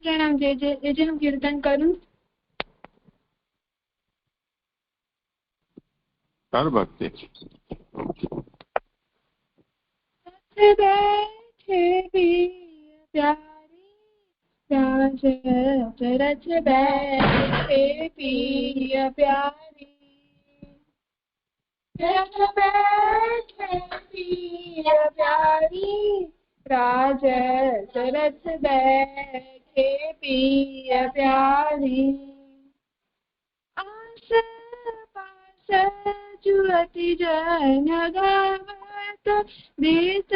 प्रणाम जय जय जय जय हम कीर्तन करूं कर भक्ति बैठे भी प्यारी रच बैठे पिया प्यारी रच बैठे पिया प्यारी राज रच बैठे पिया प्यारी आस पास जुड़ती जन गावत देत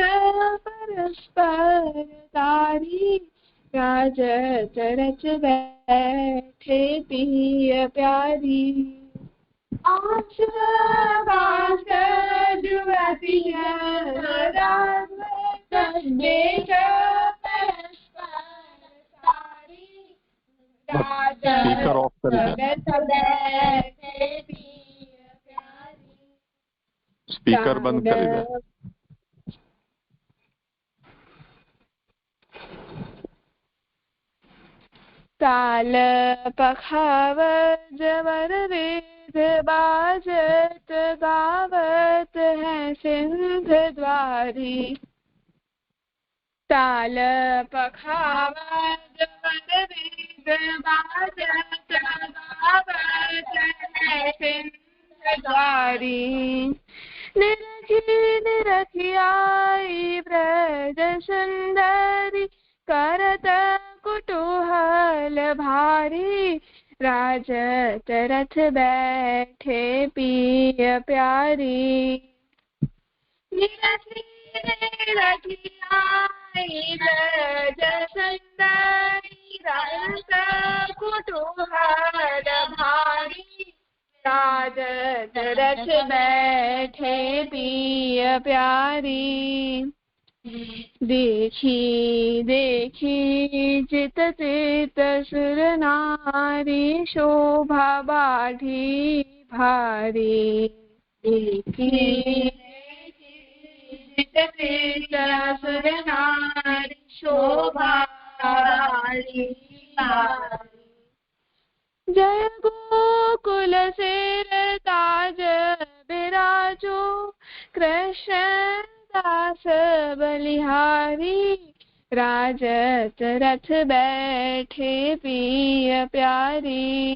परस्पर तारी राज रच बैठे पिया प्यारी आस पास जुड़ती जन गावत देत परस्पर तारी स्पीकर ऑफ कर स्पीकर बंद कर ताल पखाव जवर वेद बाजत गावत है सिंध द्वारी ताल पखाव जवर वेद बाजत गावत है सिंध द्वारी निरखी आई ब्रज सुंदरी करत कुतूहल भारी राजत रथ बैठे पिय प्यारी निरखी आई ब्रज सुंदरी करत कुतूहल भारी राजत रथ बैठे पिय प्यारी देखी देखी चित चित सुर नारी शोभा बाढ़ी भारी देखी चित चित सुर नारी शोभा बाढ़ी भारी जय गोकुल सिर ताज बिराजो कृष्ण दास बलिहारी राजत रथ बैठे पिय प्यारी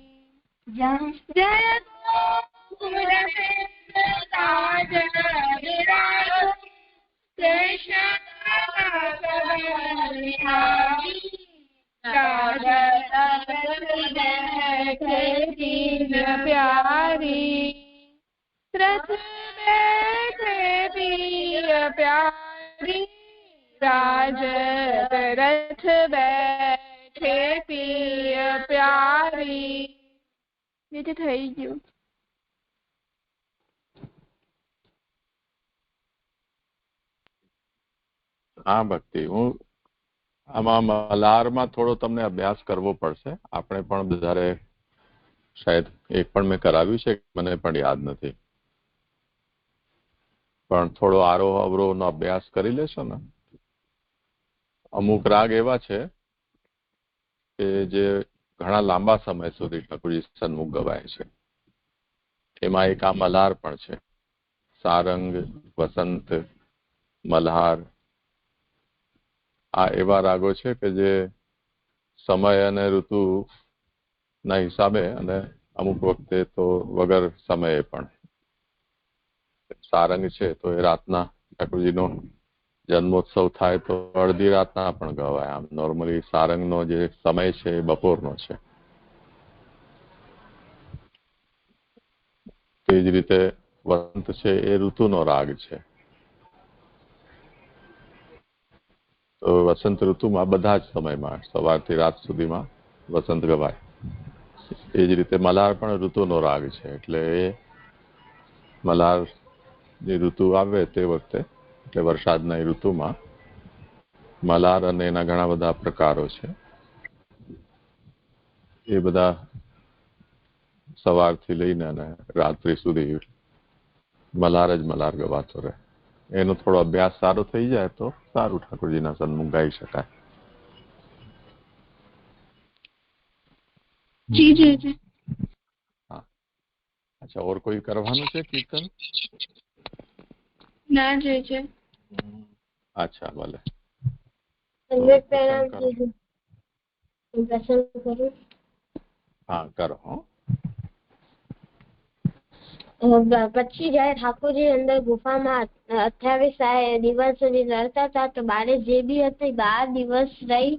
जय गोकुल सिर ताज बिराजो कृष्ण दास बलिहारी प्यारी रथ बैठे पिय प्यारी राजत रथ बैठे पिय प्यारी ये થઈ ગયું હા ભક્તિ હું આમાં મલ્હારમાં થોડો તમને અભ્યાસ કરવો પડશે આપણે પણ બધારે શાયદ એક પણ મેં કરાવ્યું છે મને પણ યાદ નથી પણ થોડો આરોહ અવરોહનો અભ્યાસ કરી લેશો ને અમુક રાગ એવા છે કે જે ઘણા લાંબા સમય સુધી ઠાકોરજી સન્મુખ ગવાય છે એમાં એક આ મલ્હાર પણ છે સારંગ વસંત મલ્હાર આ એવા રાગો છે કે જે સમય અને ઋતુના હિસાબે અને અમુક વખતે તો વગર સમયે પણ સારંગ છે તો એ રાતના ઠાકોરજીનો જન્મોત્સવ થાય તો અડધી રાતના પણ ગવાય. આમ નોર્મલી સારંગનો જે સમય છે એ બપોરનો છે. તે જ રીતે વસંત છે એ ઋતુનો રાગ છે. તો વસંત ઋતુમાં બધા જ સમયમાં સવારથી રાત સુધીમાં વસંત ગવાય. એ જ રીતે મલ્હાર પણ ઋતુનો રાગ છે. એટલે એ મલ્હારની ઋતુ આવે તે વખતે એટલે વરસાદના ઋતુમાં મલ્હાર અને એના ઘણા બધા પ્રકારો છે. એ બધા સવારથી લઈને અને રાત્રિ સુધી મલ્હાર જ મલ્હાર ગવાતો રહે. એનો થોડો અભ્યાસ સારો થઈ જાય તો સારું ઠાકોરજીના સન્મુખ ગાઈ શકાય. જી જી જી. હા, અચ્છા. ઓર કોઈ કરવાનું છે કીર્તન? ના જી જી. અચ્છા, ભલે. હા, કરો. પછી જયારે ઠાકોરજી અંદર ગુફામાં 28 દિવસ સુધી રહેતા હતા તો બારે જે બી હતી 12 દિવસ રહી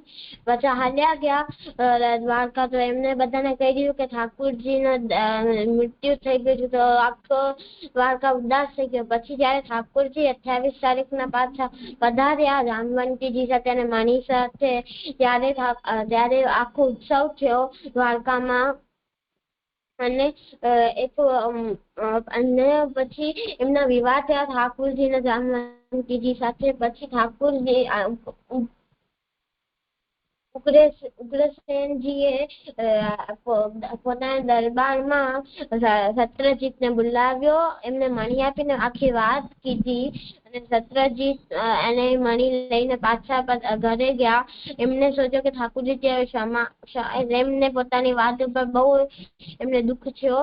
પછી હાલ્યા ગયા દ્વારકા. તો એમને બધાને કહી દીધું કે ઠાકોરજીનું મૃત્યુ થઈ ગયું છે. તો આખો દ્વારકા ઉદાસ થઈ ગયો. પછી જયારે ઠાકોરજી 28 તારીખના પાછા પધાર્યા જામવંતીજી સાથે અને મણી સાથે ત્યારે આખો ઉત્સવ થયો દ્વારકામાં. અને પછી એમના વિવાહ થયા ઠાકોરજી ના જામવંતીજી સાથે. પછી ઠાકોરજી ઉગ્રસેનજીએ પોતાના દરબારમાં સત્રજીતને બોલાવ્યો. એમને મણી આપીને આખી વાત કીધી અને સત્રજીત એને મણી લઈને પાછા ઘરે ગયા. એમને સોચ્યો કે ઠાકોરજી એમને પોતાની વાત ઉપર બહુ એમને દુઃખ થયો.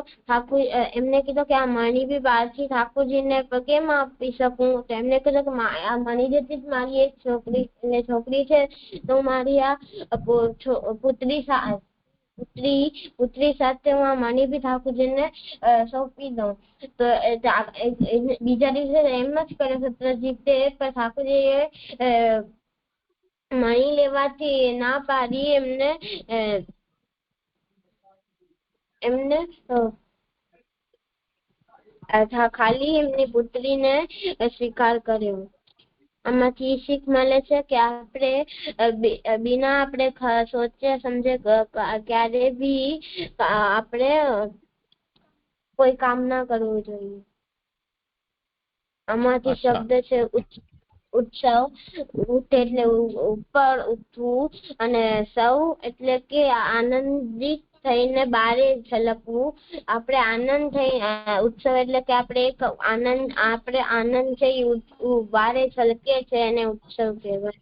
એમને કીધું કે આ મણી બી બહારથી ઠાકોરજીને કેમ આપી શકું? તો એમને કીધું કે આ મણી જેટલી જ મારી એક છોકરી છે તો મારી આ પુત્રી સાથે હું આ મણી બી ઠાકોરજીને સોંપી દઉં. તો બીજા દિવસે એમ જ કર્યો સત્રજીતે. પણ ઠાકોરજીએ મણી લેવાથી ના પાડી. એમને ખાલી એમની પુત્રીને સ્વીકાર કર્યો. આમાંથી શીખ મળે છે કે આપણે બિના આપણે સોચે સમજે ક્યારે બી આપણે કોઈ કામ ના કરવું જોઈએ. આમાંથી શબ્દ છે ઉત્સવ. એટલે ઉપર ઉઠવું અને સૌ એટલે કે આનંદિત થઈને બારે છલકવું. આપણે આનંદ થઈ ઉત્સવ એટલે કે આપણે આનંદ થઈ બારે છલકે છે એને ઉત્સવ કહેવાય.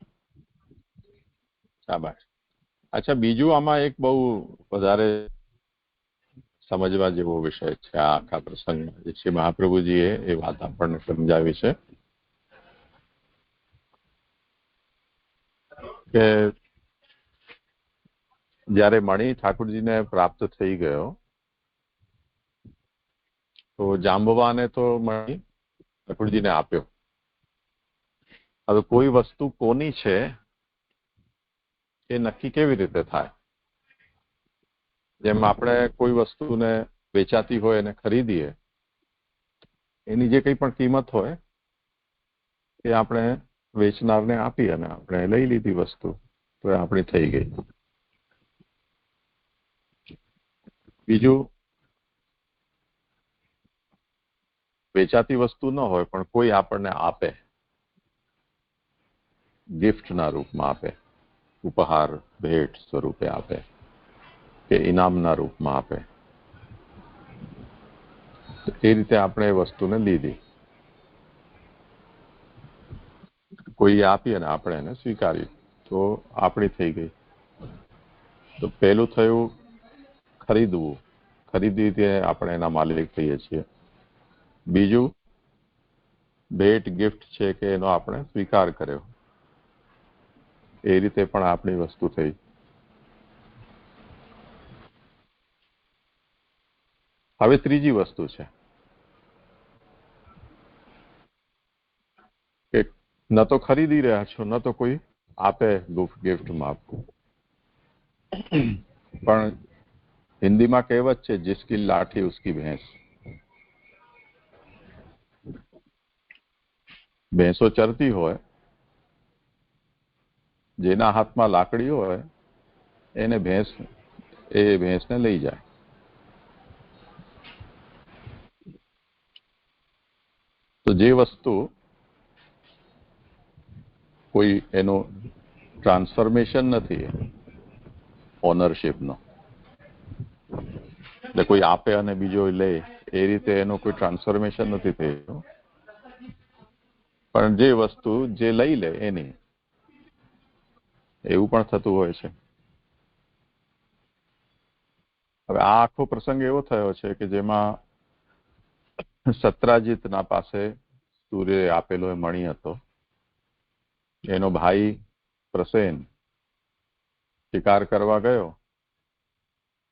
શાબાશ. અચ્છા, બીજું આમાં એક બહુ વધારે સમજવા જેવો વિષય છે આ આખા પ્રસંગમાં જે શ્રી મહાપ્રભુજીએ એ વાત આપણને સમજાવી છે કે જયારે મણી ઠાકોરજીને પ્રાપ્ત થઈ ગયો તો જાંબવાને તો મણી ઠાકોરજીને આપ્યો. હવે કોઈ વસ્તુ કોની છે એ નક્કી કેવી રીતે થાય? જેમ આપણે કોઈ વસ્તુને વેચાતી હોય એને ખરીદીએ, એની જે કંઈ પણ કિંમત હોય એ આપણે વેચનારને આપી અને આપણે લઈ લીધી વસ્તુ તો એ આપણી થઈ ગઈ. બીજું, વેચાતી વસ્તુ ન હોય પણ કોઈ આપણને આપે, ગિફ્ટના રૂપમાં આપે, ઉપહાર ભેટ સ્વરૂપે આપે કે ઇનામના રૂપમાં આપે, એ રીતે આપણે એ વસ્તુને લીધી. કોઈ આપી અને આપણે એને સ્વીકારી તો આપણી થઈ ગઈ. તો પહેલું થયું ખરીદવું. ખરીદીથી આપણે એના માલિક થઈએ છીએ. બીજું, ભેટ ગિફ્ટ છે કે એનો આપણે સ્વીકાર કર્યો, એ રીતે પણ આપણી વસ્તુ થઈ. હવે ત્રીજી વસ્તુ છે કે ન તો ખરીદી રહ્યા છો, ન તો કોઈ આપે ગિફ્ટમાં આપવું. પણ હિન્દીમાં કહેવત છે, જિસકી લાઠી ઉસકી ભેંસ. ભેંસો ચરતી હોય, જેના હાથમાં લાકડી હોય એને ભેંસને લઈ જાય. તો જે વસ્તુ કોઈ એનું ટ્રાન્સફોર્મેશન નથી ઓનરશિપનો, એટલે કોઈ આપે અને બીજો લે એ રીતે એનું કોઈ ટ્રાન્સફોર્મેશન નથી થયું, પણ જે વસ્તુ જે લઈ લે એની, એવું પણ થતું હોય છે. હવે આ આખો પ્રસંગ એવો થયો છે કે જેમાં સત્રાજીતના પાસે સૂર્ય આપેલો એ મણી હતો. એનો ભાઈ પ્રસેન શિકાર કરવા ગયો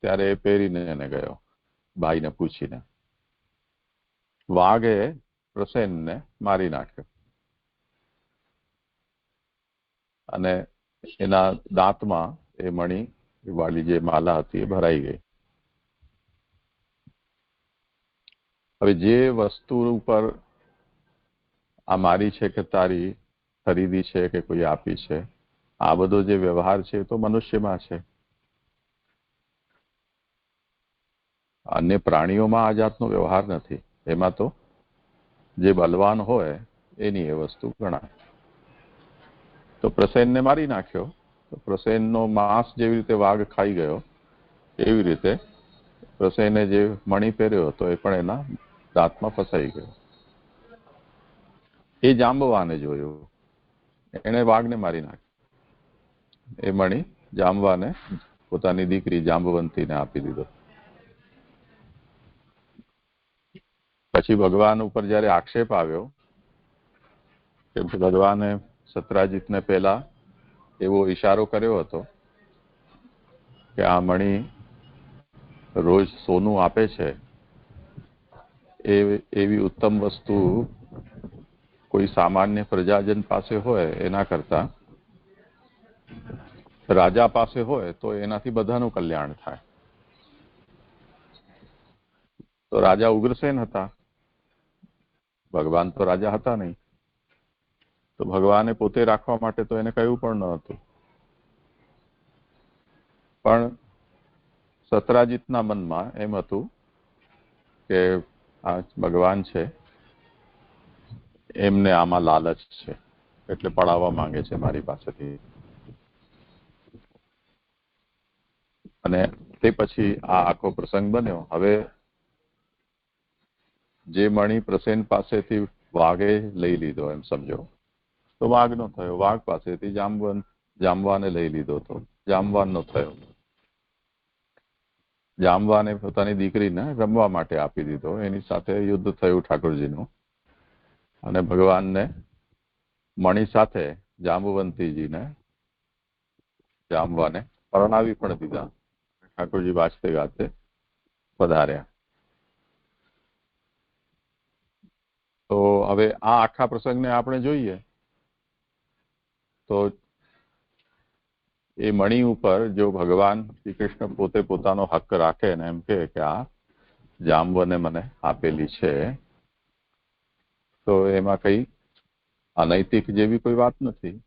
ત્યારે એ પહેરીને એને ગયો, ભાઈને પૂછીને. વાઘે પ્રસેનને મારી નાખ્યો અને એના દાંતમાં એ મણી વાળી જે માલા હતી એ ભરાઈ ગઈ. હવે જે વસ્તુ ઉપર આ મારી છે કે તારી, ખરીદી છે કે કોઈ આપી છે, આ બધો જે વ્યવહાર છે એ તો મનુષ્યમાં છે. અન્ય પ્રાણીઓમાં આ જાતનો વ્યવહાર નથી. એમાં તો જે બલવાન હોય એની એ વસ્તુ ગણાય. તો પ્રસેનને મારી નાખ્યો. તો પ્રસેનનો માંસ જેવી રીતે વાઘ ખાઈ ગયો, એવી રીતે પ્રસેને જે મણી પહેર્યો હતો એ પણ એના દાંતમાં ફસાઈ ગયો. એ જાંબવાને જોયું, એને વાઘને મારી નાખ્યો. એ મણી જાંબવાને પોતાની દીકરી જાંબવંતીને આપી દીધો. પછી ભગવાન ઉપર જયારે આક્ષેપ આવ્યો કે ભગવાને સત્રાજીતને પહેલા એવો ઈશારો કર્યો હતો કે આ મણી રોજ સોનું આપે છે, એવી ઉત્તમ વસ્તુ કોઈ સામાન્ય પ્રજાજન પાસે હોય એના કરતા રાજા પાસે હોય તો એનાથી બધાનું કલ્યાણ થાય. તો રાજા ઉગ્રસેન હતા, ભગવાન તો રાજા હતા નહીં. તો ભગવાને પોતે રાખવા માટે તો એને કહ્યું પણ ન હતું. પણ સત્રાજીતના મનમાં એમ હતું કે આ ભગવાન છે, એમને આમાં લાલચ છે, એટલે પડાવવા માંગે છે મારી પાસેથી. અને તે પછી આ આખો પ્રસંગ બન્યો. હવે જે મણી પ્રસેન પાસેથી વાઘે લઈ લીધો એમ સમજો, તો વાઘનો થયો. વાઘ પાસેથી જાંબવાને લઈ લીધો તો જાંબવાનનો થયો. જાંબવાને પોતાની દીકરીને રમવા માટે આપી દીધો. એની સાથે યુદ્ધ થયું ઠાકોરજીનું, અને ભગવાનને મણી સાથે જાંબવંતીજીને જાંબવાને પરણાવી પણ દીધા. ઠાકોરજી વાજતે ગાતે પધાર્યા. તો હવે આ આખા પ્રસંગને આપણે જોઈએ તો એ મણી ઉપર જો ભગવાન શ્રી કૃષ્ણ પોતે પોતાનો હક રાખે ને એમ કે આ જાંબવને મને આપેલી છે, તો એમાં કઈ અનૈતિક જેવી કોઈ વાત નથી.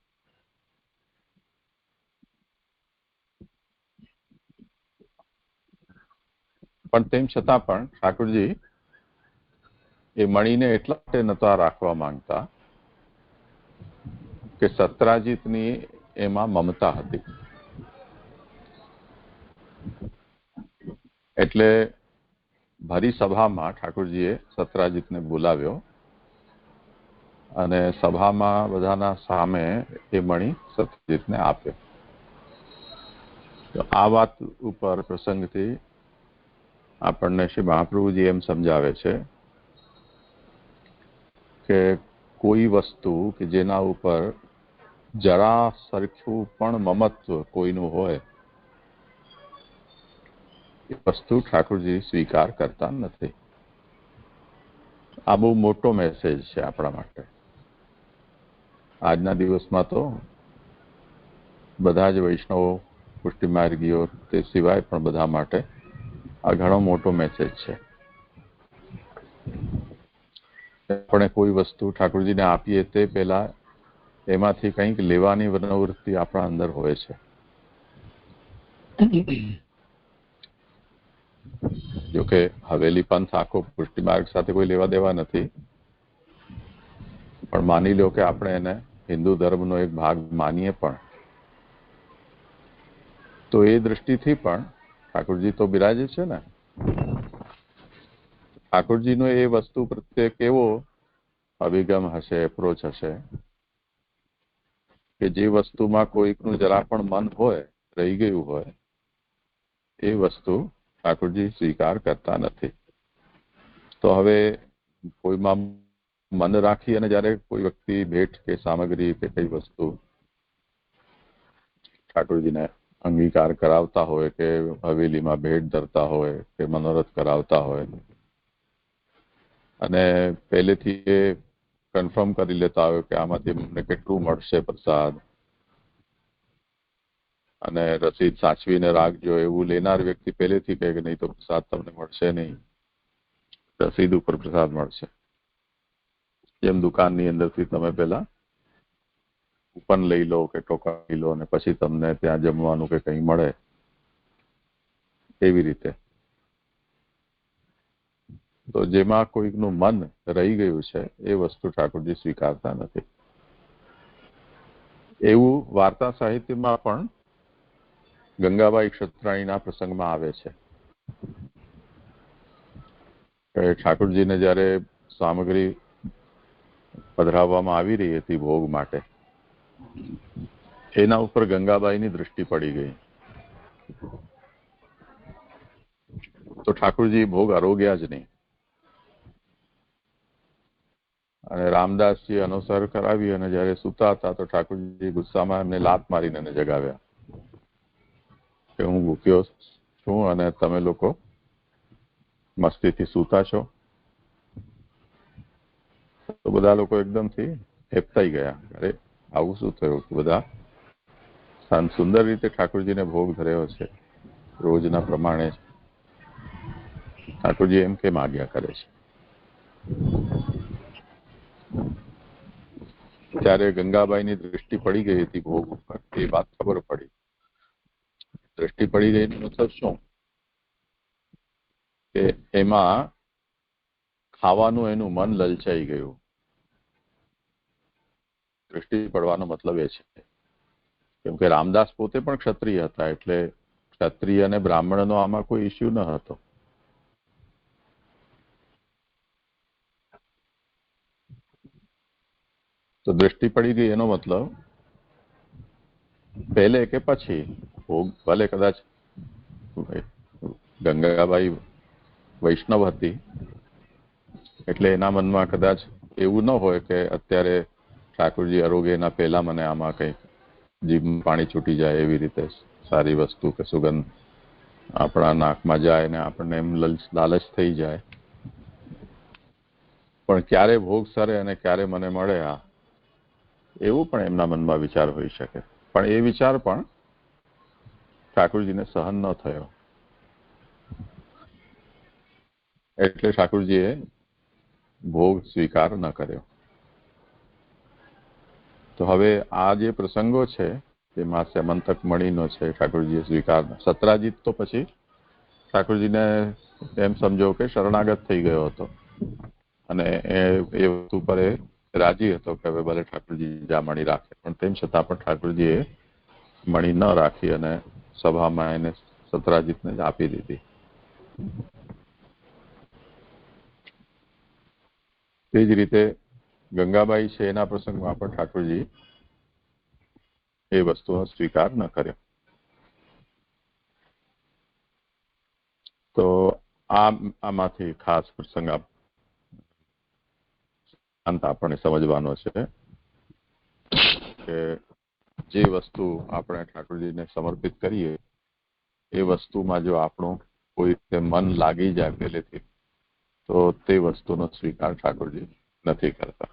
પણ તેમ છતાં પણ ઠાકોરજી એ મણીને એટલા માટે નતા રાખવા માંગતા કે સત્રાજીતની એમાં મમતા હતી. એટલે ભરી સભામાં ઠાકોરજીએ સત્રાજીતને બોલાવ્યો અને સભામાં બધાના સામે એ મણી સત્રાજીતને આપ્યો. તો આ વાત ઉપર પ્રસંગથી આપણને શ્રી મહાપ્રભુજી એમ સમજાવે છે કે કોઈ વસ્તુ કે જેના ઉપર જરા સરખું પણ મમત્વ કોઈનું હોય એ વસ્તુ ઠાકોરજી સ્વીકાર કરતા નથી. આ બહુ મોટો મેસેજ છે આપણા માટે. આજના દિવસમાં તો બધા જ વૈષ્ણવો, પુષ્ટિમાર્ગીઓ, તે સિવાય પણ બધા માટે આ ઘણો મોટો મેસેજ છે. આપણે કોઈ વસ્તુ ઠાકોરજીને આપીએ તે પહેલા એમાંથી કંઈક લેવાની પ્રવૃત્તિ આપણા અંદર હોય છે. જોકે હવેલી પંથ આખો પુષ્ટિમાર્ગ સાથે કોઈ લેવા દેવા નથી, પણ માની લો કે આપણે એને હિન્દુ ધર્મનો એક ભાગ માનીએ પણ, તો એ દ્રષ્ટિથી પણ ઠાકોરજી તો બિરાજે છે ને. ઠાકોરજીનો એ વસ્તુ પ્રત્યે કેવો અભિગમ હશે, એપ્રોચ હશે, કે જે વસ્તુમાં કોઈકનું જરા પણ મન હોય, રહી ગયું હોય, એ વસ્તુ ઠાકોરજી સ્વીકાર કરતા નથી. તો હવે કોઈમાં મન રાખી અને જયારે કોઈ વ્યક્તિ ભેટ કે સામગ્રી કે કઈ વસ્તુ ઠાકોરજીને અંગીકાર કરાવતા હોય, કે હવેલીમાં ભેટ ધરતા હોય, કે મનોરથ કરાવતા હોય, અને પહેલેથી એ કન્ફર્મ કરી લેતા હોય કે આમાંથી અમને કેટલું મળશે પ્રસાદ, અને રસીદ સાચવીને રાખજો, એવું લેનાર વ્યક્તિ પહેલેથી કહે કે નહીં તો પ્રસાદ તમને મળશે નહીં, રસીદ ઉપર પ્રસાદ મળશે. જેમ દુકાનની અંદરથી તમે પહેલા કૂપન લઈ લો કે ટોકન લઈ લો અને પછી તમને ત્યાં જમવાનું કે કંઈ મળે, એવી રીતે. તો જેમાં કોઈકનું મન રહી ગયું છે એ વસ્તુ ઠાકોરજી સ્વીકારતા નથી. એવું વાર્તા સાહિત્યમાં પણ ગંગાબાઈ ક્ષત્રાણીના પ્રસંગમાં આવે છે. ઠાકોરજીને જયારે સામગ્રી પધરાવવામાં આવી રહી હતી ભોગ માટે, એના ઉપર ગંગાબાઈની દૃષ્ટિ પડી ગઈ. તો ઠાકોરજી ભોગ આરોગ્યા જ નહીં, અને રામદાસજી અનુસર કરાવી અને જયારે સૂતા હતા તો ઠાકોરજી ગુસ્સામાં એમને લાત મારીને એને જગાવ્યા કે હું ભૂખ્યો છું અને તમે લોકો મસ્તીથી સૂતા છો. તો બધા લોકો એકદમથી હેપતાઈ ગયા, અરે આવું શું થયું? બધા સુંદર રીતે ઠાકોરજીને ભોગ ધર્યો છે, રોજના પ્રમાણે ઠાકોરજી એમ કેમ આજ્ઞા કરે છે? ત્યારે ગંગાબાઈની દૃષ્ટિ પડી ગઈ હતી ભોગ ઉપર, એ વાત ખબર પડી. દૃષ્ટિ પડી ગઈ મતલબ શું? કે એમાં ખાવાનું એનું મન લલચાઈ ગયું. દૃષ્ટિ પડવાનો મતલબ એ છે, કેમ કે રામદાસ પોતે પણ ક્ષત્રિય હતા, એટલે ક્ષત્રિય અને બ્રાહ્મણનો આમાં કોઈ ઇસ્યુ ન હતો. તો દૃષ્ટિ પડી ગઈ એનો મતલબ પહેલે કે પછી ભોગ, ભલે કદાચ ગંગાબાઈ વૈષ્ણવ હતી એટલે એના મનમાં કદાચ એવું ન હોય કે અત્યારે ઠાકોરજી આરોગ્ય એના પહેલા મને આમાં કંઈક જીભમાં પાણી છૂટી જાય, એવી રીતે સારી વસ્તુ કે સુગંધ આપણા નાકમાં જાય ને આપણને એમ લાલચ થઈ જાય. પણ ક્યારે ભોગ સરે અને ક્યારે મને મળે, આ એવું પણ એમના મનમાં વિચાર હોઈ શકે. પણ એ વિચાર પણ ઠાકોરજીને સહન ન થયો, એટલે ઠાકોરજીએ ભોગ સ્વીકાર ન કર્યો. તો હવે આ જે પ્રસંગો છે તેમાં સેમંતક મણીનો છે, ઠાકોરજીએ સ્વીકાર. સત્રાજીત તો પછી ઠાકોરજીને એમ સમજો કે શરણાગત થઈ ગયો હતો અને એ વસ્તુ પર એ રાજી હતો કે હવે ભલે ઠાકોરજી જા મણી રાખે, પણ તેમ છતાં પણ ઠાકોરજીએ મણી ન રાખી અને સભામાં એને સત્રાજીતને જ આપી દીધી. તે જ રીતે ગંગાબાઈ છે એના પ્રસંગમાં પણ ઠાકોરજી એ વસ્તુનો સ્વીકાર ન કર્યો. તો આમાંથી ખાસ પ્રસંગ આપણને સમજવાનો છે કે જે વસ્તુ આપણે ઠાકોરજીને સમર્પિત કરીએ એ વસ્તુમાં જો આપણું કોઈ રીતે મન લાગી જાય પહેલેથી, તો તે વસ્તુનો સ્વીકાર ઠાકોરજી નથી કરતા.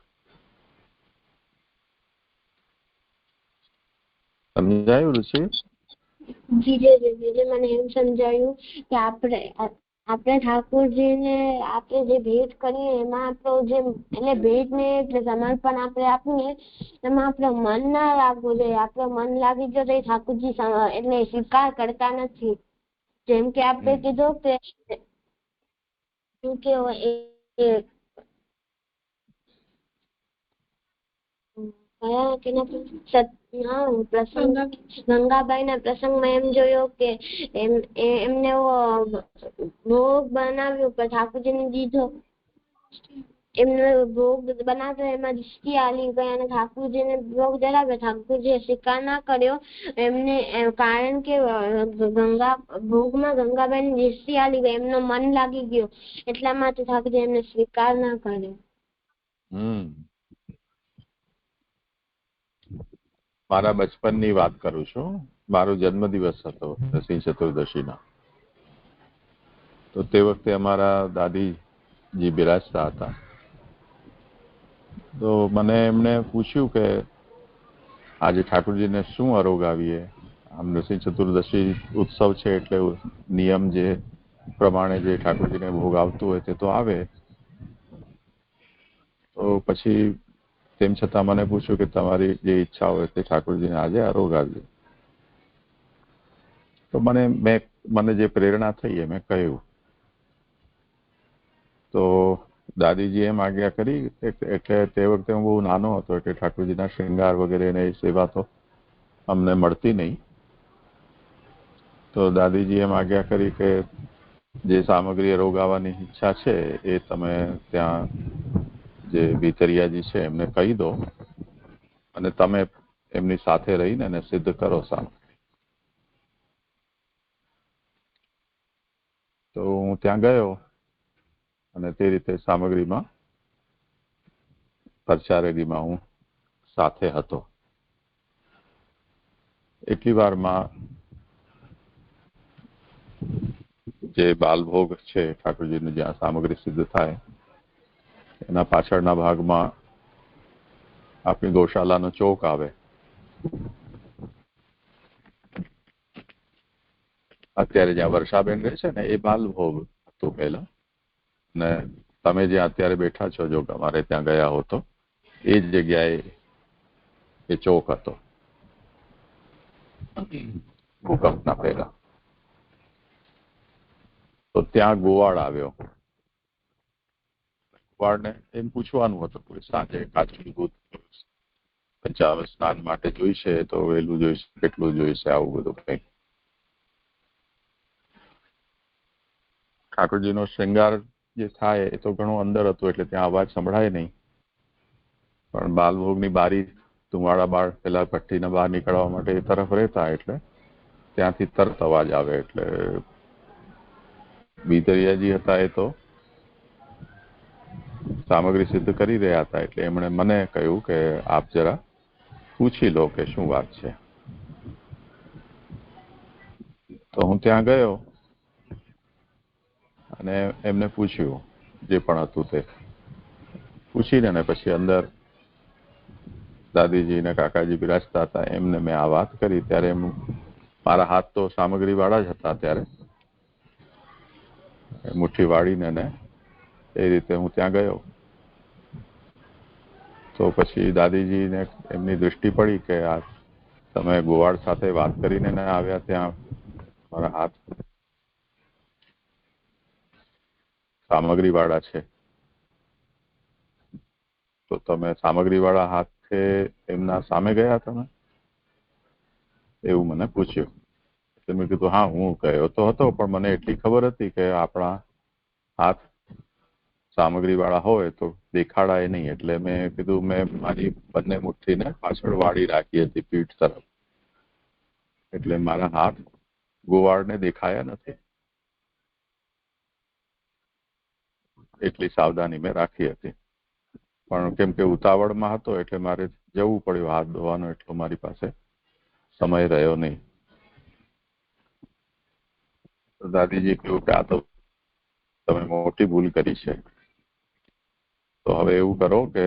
સમજાયું રુચિ? જીજે મને એમ સમજાયું કે આપણે ઠાકોરજીને આપણે જે ભેટ કરીએ એમાં આપણો જે એટલે ભેટ ને એટલે સમર્પણ આપણે આપીએ એમાં આપણું મન ના લાગવું જોઈએ. આપણું મન લાગી ગયો તો એ ઠાકોરજી એટલે સ્વીકાર કરતા નથી. જેમ કે આપણે કીધું કે ગંગાબાઈ ના પ્રસંગમાં એમ જોયું કે એમને ભોગ બનાવ્યો પણ ઠાકોરજીને દીધો. એમને ભોગ બનાવ્યો એમાં દૃષ્ટિ આલી ગઈ અને ઠાકોરજીને ભોગ ધરાવ્યો. ઠાકોરજીએ સ્વીકાર ના કર્યો એમને કારણ કે ભોગમાં ગંગાબાઈ ની દૃષ્ટિ આલી ગઈ, એમનો મન લાગી ગયો એટલા માટે ઠાકોરજી એમને સ્વીકાર ના કર્યો. મારા બચપનની વાત કરું છું. મારો જન્મદિવસ હતો નરસિંહ ચતુર્દશીનો. તો તે વખતે અમારા દાદીજી બિરાજતા હતા. તો મને એમણે પૂછ્યું કે આજે ઠાકોરજીને શું અરોગાવીએ. આમ નરસિંહ ચતુર્દશી ઉત્સવ છે એટલે નિયમ જે પ્રમાણે જે ઠાકોરજીને ભોગ આવતું હોય તે તો આવે. તો પછી તેમ છતાં મને પૂછ્યું કે તમારી જે ઈચ્છા હોય તે ઠાકોરજીને આજે અરોગાવીએ. તો મને જે પ્રેરણા થઈ એ મેં કહ્યું. તો દાદીજી એમ આજ્ઞા કરી. એટલે તે વખતે હું બહુ નાનો હતો એટલે ઠાકોરજીના શ્રૃંગાર વગેરે એ સેવા તો અમને મળતી નહીં. તો દાદીજી એમ આજ્ઞા કરી કે જે સામગ્રી અરોગાવાની ઈચ્છા છે એ તમે ત્યાં જે ભીતરિયાજી છે એમને કહી દો અને તમે એમની સાથે રહીને એને સિદ્ધ કરો સામે. તો હું ત્યાં ગયો અને તે રીતે સામગ્રીમાં પરચારેલીમાં હું સાથે હતો. એટલી વારમાં જે બાલભોગ છે ઠાકોરજીનું જ્યાં સામગ્રી સિદ્ધ થાય એના પાછળના ભાગમાં આપણી ગૌશાલાનો ચોક આવે. અત્યારે જ્યાં વર્ષાબેન રહે છે ને એ બાલભોગ હતું પહેલા. ને તમે જ્યાં અત્યારે બેઠા છો જો અમારે ત્યાં ગયા હો તો એ જ જગ્યાએ એ ચોક હતો ભૂકંપના પહેલા. તો ત્યાં ગોવાળ આવ્યો. ગોવાળને એમ પૂછવાનું હતું કે સાંજે કાચું દૂધ પંચામૃત સ્નાન માટે જોઈશે તો વહેલું જોઈશે, કેટલું જોઈશે, આવું બધું કંઈક. ઠાકોરજીનો શ્રૃંગાર જે થાય એ તો ઘણું અંદર હતું એટલે ત્યાં અવાજ સંભળાય નહીં. પણ બાલભોગની બારી ધુમાડા બાળ પેલા ભઠ્ઠીના બહાર નીકળવા માટે એ તરફ રહેતા એટલે ત્યાંથી તરત અવાજ આવે. એટલે ભીતરિયાજી હતા એ તો સામગ્રી સિદ્ધ કરી રહ્યા હતા એટલે એમણે મને કહ્યું કે આપ જરા પૂછી લો કે શું વાત છે. તો હું ત્યાં ગયો અને એમને પૂછ્યું જે પણ હતું તે પૂછીને ને પછી અંદર દાદીજી ને કાકાજી બિરાજતા હતા એમને મેં આ વાત કરી. ત્યારે મારા હાથ તો સામગ્રી વાળા જ હતા. ત્યારે મુઠ્ઠી વાળીને ને એ રીતે હું ત્યાં ગયો. તો પછી દાદીજીને એમની દૃષ્ટિ પડી કે આ તમે ગોવાળ સાથે વાત કરીને ને આવ્યા ત્યાં મારા હાથ સામગ્રી વાળા છે તો તમે સામગ્રી વાળા હાથે એમના સામે ગયા તમે એવું મને પૂછ્યું. મેં કીધું હા હું ગયો તો હતો પણ મને એટલી ખબર હતી કે આપણા હાથ સામગ્રી વાળા હોય તો દેખાડાય નહીં. એટલે મેં કીધું મેં મારી બંને મુઠ્ઠીને પાછળ વાળી રાખી હતી પીઠ તરફ એટલે મારા હાથ ગોવાળને દેખાયા નથી. એટલી સાવધાની મેં રાખી હતી. પણ કેમ કે ઉતાવળમાં હતો એટલે મારે જવું પડ્યું હાથ ધોવાનો. એટલો મારી પાસે સમય રહ્યો નહીં. દાદીજી કહ્યું કે આ તો તમે મોટી ભૂલ કરી છે. તો હવે એવું કરો કે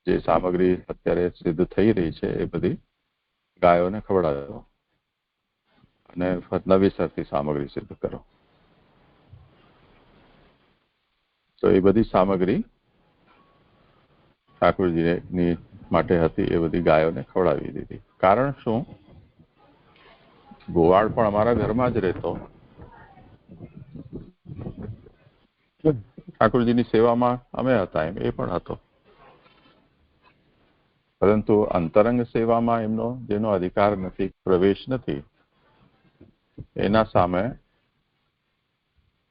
જે સામગ્રી અત્યારે સિદ્ધ થઈ રહી છે એ બધી ગાયોને ખવડાવો અને નવીસરથી સામગ્રી સિદ્ધ કરો. તો એ બધી સામગ્રી ઠાકોરજીની માટે હતી, એ બધી ગાયોને ખવડાવી દીધી. કારણ શું? ગોવાળ પણ અમારા ઘરમાં જ રહેતો, ઠાકોરજીની સેવામાં અમે હતા એમ એ પણ હતો, પરંતુ અંતરંગ સેવામાં એમનો જેનો અધિકાર નથી, પ્રવેશ નથી, એના સામે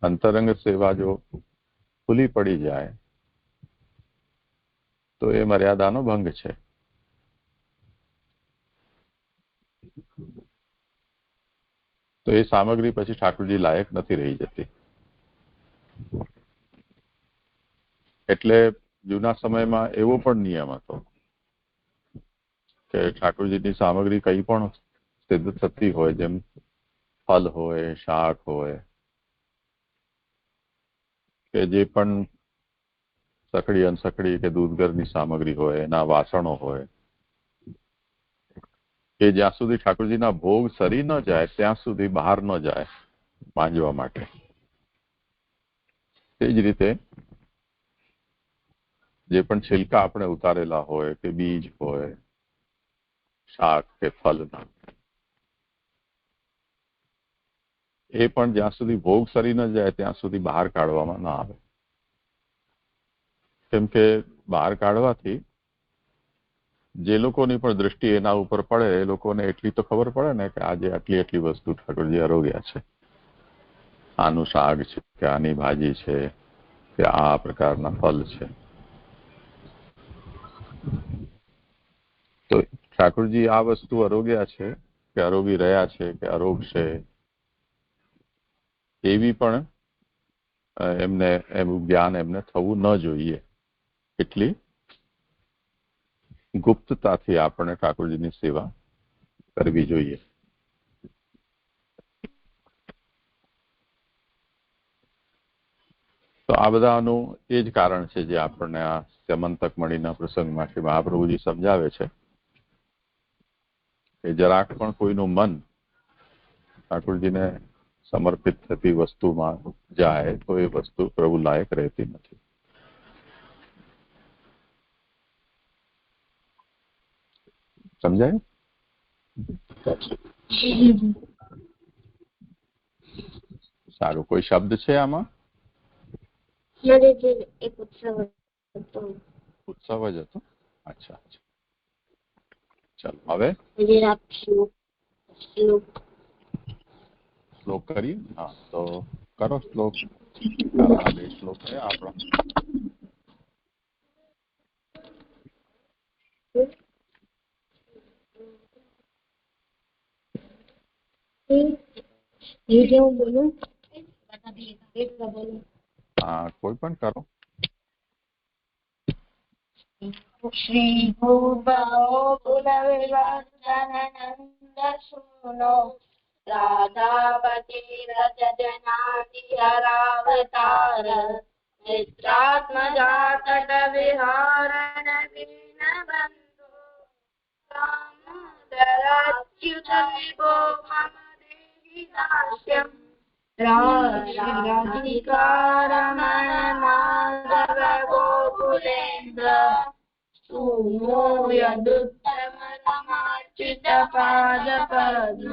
અંતરંગ સેવા જો ખુલ્લી પડી જાય તો એ મર્યાદાનો ભંગ છે. તો એ સામગ્રી પછી ઠાકોરજી લાયક નથી રહી જતી. એટલે જૂના સમયમાં એવો પણ નિયમ હતો કે ઠાકોરજીની સામગ્રી કઈ પણ સિદ્ધ થતી હોય, જેમ ફલ હોય, શાક હોય, કે જે પણ સકડી અનસકડી કે દૂધગરની સામગ્રી હોય, એના વાસણો હોય, એ જ્યાં સુધી ઠાકોરજીના ભોગ સરી ન જાય ત્યાં સુધી બહાર ન જાય માંજવા માટે. તે જ રીતે જે પણ છિલકા આપણે ઉતારેલા હોય કે બીજ હોય શાક કે ફળના, એ પણ જ્યાં સુધી ભોગ સરી ન જાય ત્યાં સુધી બહાર કાઢવામાં ના આવે. કેમ કે બહાર કાઢવાથી જે લોકોની પણ દ્રષ્ટિ એના ઉપર પડે એ લોકોને એટલી તો ખબર પડે ને કે આજે આટલી આટલી વસ્તુ ઠાકોરજી આરોગ્યા છે, આનું શાક છે કે આની ભાજી છે કે આ પ્રકારના ફળ છે. તો ઠાકોરજી આ વસ્તુ આરોગ્યા છે કે આરોગી રહ્યા છે કે આરોગશે, એવી પણ એમને એનું જ્ઞાન એમને થવું ન જોઈએ. એટલી ગુપ્તતાથી આપણે ઠાકોરજીની સેવા કરવી જોઈએ. તો આ બધાનું એ જ કારણ છે જે આપણને આ સ્યમંતક મણીના પ્રસંગમાં શ્રી મહાપ્રભુજી સમજાવે છે કે જરાક પણ કોઈનું મન ઠાકોરજીને સમર્પિત થતી વસ્તુમાં જાય તો એ વસ્તુ પ્રભુ લાયક રહેતી નથી. સમજાય? સારું. કોઈ શબ્દ છે આમાં? એક ઉત્સવ હતો. ઉત્સવ જ હતો. અચ્છા અચ્છા, ચાલો હવે શ્લોક કરીએ. હા તો કરો શ્લોક. આ બે શ્લોક છે આપણો. બોલું? હા કોઈ પણ કરો. શ્રી ભૂભાઓ પુલવિવાસનંદ સુનો રાધાપતિ રજનાધિરાવતાર મિત્રાત્મજાતટ વિહારણ વિનબંધો દામોદરાચ્યુત વિભો મમ દેહી દાસ્યમ રાધિકારમણ માધવ ગોકુલેન્દ્ર સુમો યદુત્તમ રમાચ્યુત પાદ પદ્મ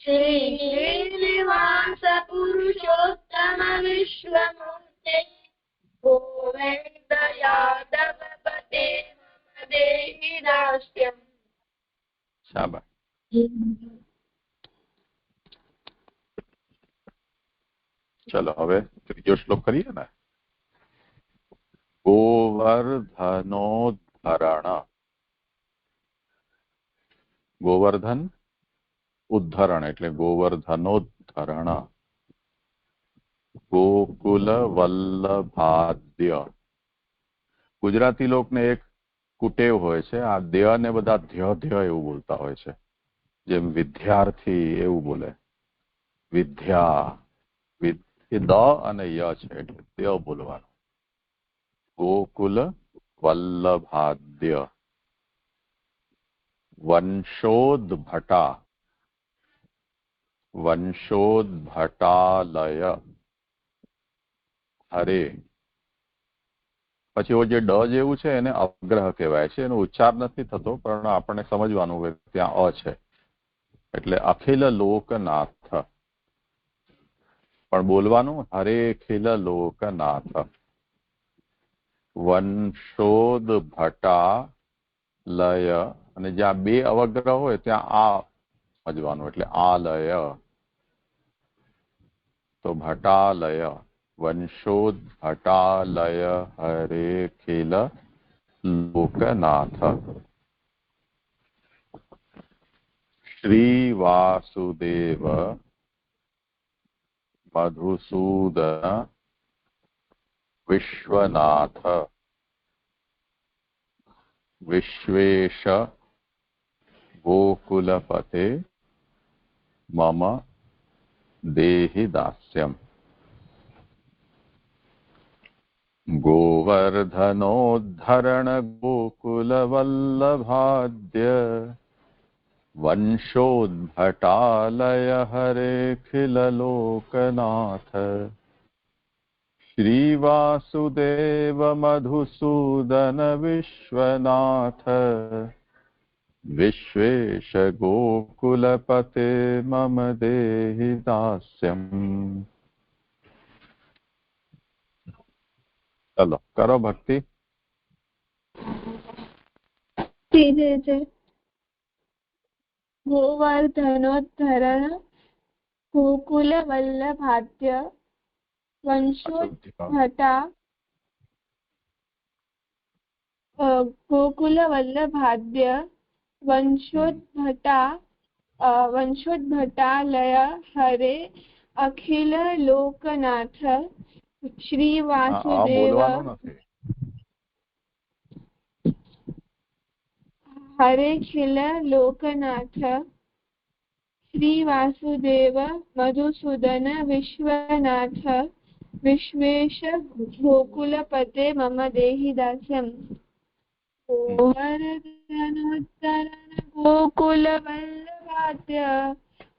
શ્રી શ્રીનિવાસ પુરુષોત્તમ વિશ્વમૂર્તે ગોવિંદ યાદવ પતે મમ દેહી દાસ્યમ. શાબાશ. ચલો હવે ત્રીજો શ્લોક કરીએ ને. ગોવર્ધનોદ્ધરણ. ગોવર્ધન ઉદ્ધરણ એટલે ગોવર્ધનોદ્ધરણ. ગોકુલ વલ્લભાદ્ય. ગુજરાતી લોકને એક કુટેવ હોય છે, આ દ્ય ને બધા ધ્ય ધ્ય એવું બોલતા હોય છે. જેમ વિદ્યાર્થી એવું બોલે, વિદ્યા. એ દ અને ય છે એટલે દ્ય બોલવાનું. ગોકુલ વલ્લભાદ્ય. वंशोद्भटा वंशोद्भटालय हरे પછી જે ડ જેવું છે એને અગ્રહ કહેવાય છે. એનો ઉચ્ચાર નથી થતો, પણ આપણને સમજવાનું હોય ત્યાં અ છે એટલે અખિલ લોકનાથ, પણ બોલવાનું હરે અખિલ લોકનાથ. વંશોદ્ભટાલય અને જ્યાં બે અવગ્રહ હોય ત્યાં આ સમજવાનું એટલે આલય. તો ભટાલય વંશોદ્ભટાલય હરે અખિલ લોકનાથ. શ્રી વાસુદેવ મધુસૂદન વિશ્વનાથ વિશ્વેશ ગોકુલપતે મમ દેહિ દાસ્યમ. गोवर्धनोद्धरण गोकुलवल्लभाद्य वंशोद्भटालय हरेऽखिल लोकनाथ. श्रीवासुदेव मधुसूदन विश्वनाथ विश्वेश गोकुलपते मम देहि दास्यम्. चलो करो भक्ति. सीधे से गोवर्धनोद्धरण गोकुल वल्लभाद्य वंशोद्भटा गोकुल वल्लभाद्य वंशोद्भटालय हरे अखिल लोकनाथ. श्री वासुदेव हरे अखिल लोकनाथ श्री वासुदेव मधुसूदन विश्वनाथ विश्वेश गोकुलपते मम देहि दास्यम्. गोवर्धनोद्धरण गोकुलवल्लभाद्य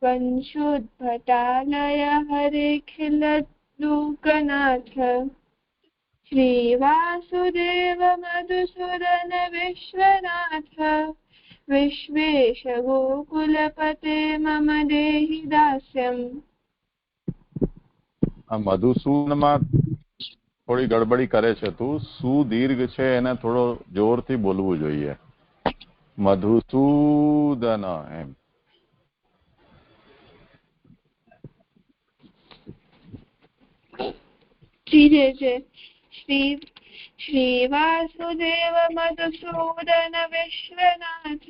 वंशोद्भटालय हरेऽखिल लोकनाथ. श्री वासुदेव मधुसूदन विश्वनाथ विश्वेश गोकुलपते मम देहि दास्यम्. આ મધુસૂદનમાં થોડી ગડબડી કરે છે તું. સુ દીર્ઘ છે એને થોડો જોરથી બોલવું જોઈએ. મધુસૂદન એમ. ધીરે છે. श्री वासुदेव मधुसूदन विश्वनाथ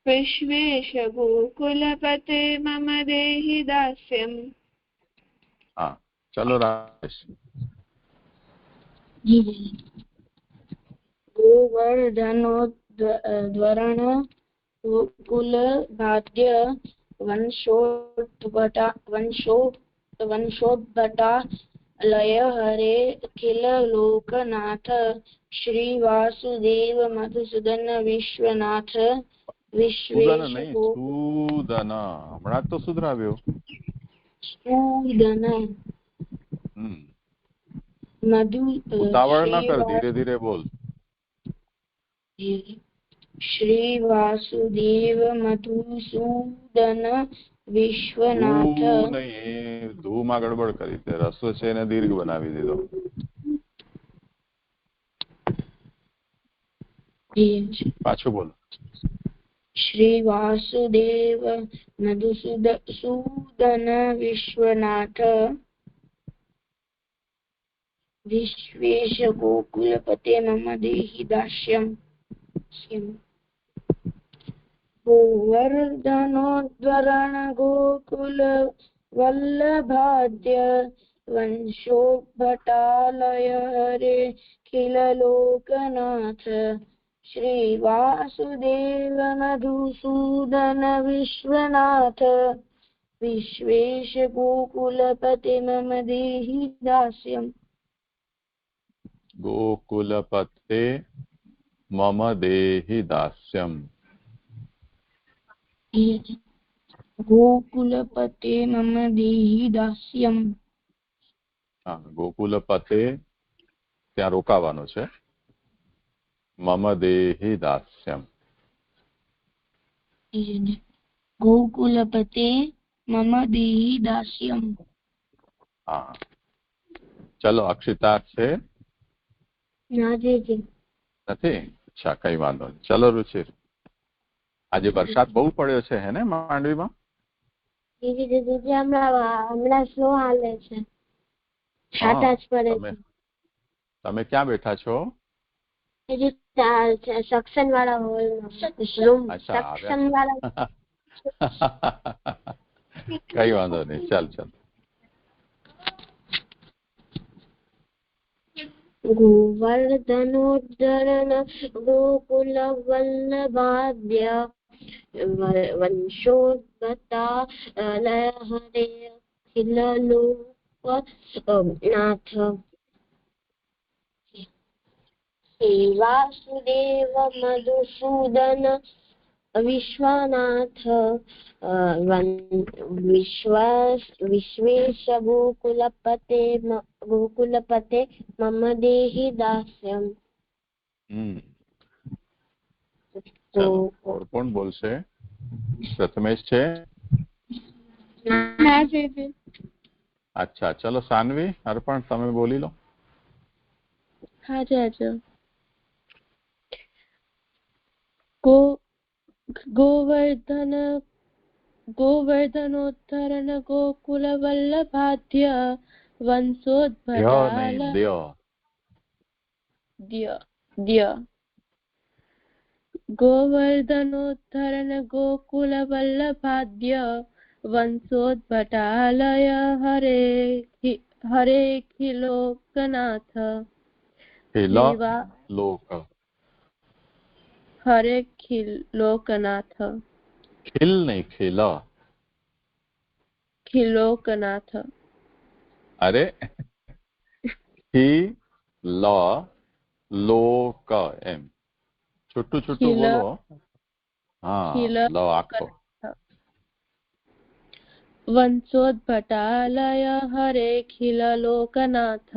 विश्वेश गोकुलपते मम देहि दास्यम्. हाँ चलो राजेश. गोवर्धनोद्धरण गोकुलभाद्य वंशोद्भटालय हरे अखिल लोकनाथ. श्री वासुदेव मधुसूदन विश्वनाथ विश्वेश सूदन हमણાં તો સુધરાવ્યો. सूदन ઉતાવળ ન કર, ધીરે ધીરે બોલ. श्री वासुदेव मधुसूदन विश्वनाथ. ધૂમાં ગડબડ કરી તે રસ્વ છે એને દીર્ઘ બનાવી દીધો. પાછું બોલ. श्री वासुदेव मधुसूदन विश्वनाथ विश्वेश गोकुलपते मम देहि दास्यम्. गोवर्धनोद्धरण गोकुल वल्लभाद्य वंशोद्भटालय हरे अखिल लोकनाथ. श्री वासुदेव मधुसूदन विश्वनाथ विश्वेश गोकुलपते मम देहि दास्यम्. गोकुलपते मम देहि दास्यम्. ગોકુલપતે મમ દેહી દાસ્યમ. હા, ગોકુલપતે ત્યાં રોકાવાનું છે. મમ દેહી દાસ્યમ. ગોકુલપતે મમ દેહી દાસ્યમ. હા, ચલો અક્ષિતા છે નથી. અચ્છા, કઈ વાંધો નહીં. ચલો રુચિર, આજે વરસાદ બહુ પડ્યો છે હે ને માંડવીમાં? હમણાં સ્લો હાલે છે. છાટા જ પડે છે. તમે ક્યાં બેઠા છો? સક્ષમ વાળા હોલમાં. સક્ષમ વાળા. કઈ વાંધો નહીં, ચાલ. ગોવર્ધનોદ્ધરણ ગોકુલ વલ્લભાદ્ય વંશોદ્ભતા હરે ખિલલોકનાથ વાસુદેવ મધુસૂદન વિશ્વનાથ વિશ્વેશ ગોકુલપતે મમ દેહી દાસ્યમ. કોણ બોલશે? પ્રથમેશ છે? અચ્છા, ચલો સાનવી, અર્પણ તમે બોલી લો. હા ચાચા. ગોવર્ધનોદ્ધરણ ગોકુલ વલ્લભાદ્ય ગોવર્ધનોદ્ધરણ ગોકુલ વલ્લભાદ્ય વંશોદ્ભટાલય હરે ખિલોકનાથ. હરે ખિલોકનાથ. ખિલ નહીં, ખિલા. ખિલોકનાથ. અરે લોક એમ છૂટું બોલો. હા, લ આખો. વંશોદ્ભટાલય હરે ખિલલોકનાથ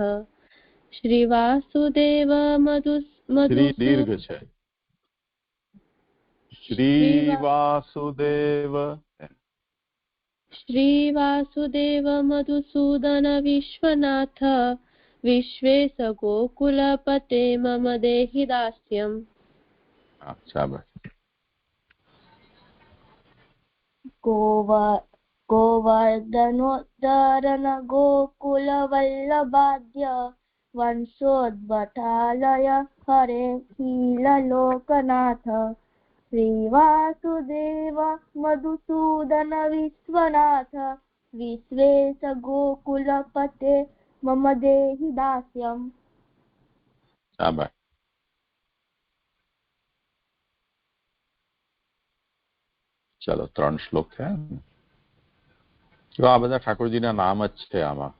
શ્રી વાસુદેવ દીર્ઘ છે. શ્રી વાસુદેવ મધુસૂદન વિશ્વનાથ વિશ્વેશ ગોકુલપતે મમ દેહી દાસ્યમ. ગોવર્ધનોદ્ધરણ ગોકુલ વલ્લભાદ્ય વંશોદ્ભટાલય હરે ખિલલોકનાથ શ્રી વાસુદેવ મધુસૂદન વિશ્વનાથ વિશ્વેશ ગોકુલપતે મમ દેહી દાસ્યમ. ચલો 3 શ્લોક થયા. જો આ બધા ઠાકોરજીના નામ જ છે, આમાં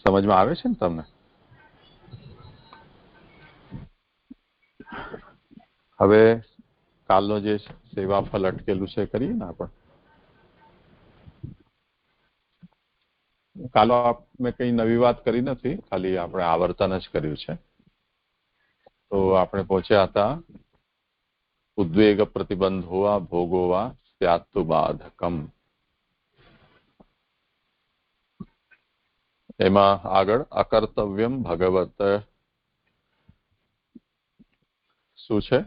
સમજમાં આવે છે ને તમને? હવે કાલનો જે સેવા ફલ અટકેલું છે કરીએ ને આપણે. કાલો મેં કઈ નવી વાત કરી નથી, ખાલી આપણે આવર્તન જ કર્યું છે. તો આપણે પહોંચ્યા હતા ઉદ્વેગ પ્રતિબંધોવા ભોગોવા સ્યાત્તુ બાધકમ. એમાં આગળ અકર્તવ્યમ ભગવત શું છે?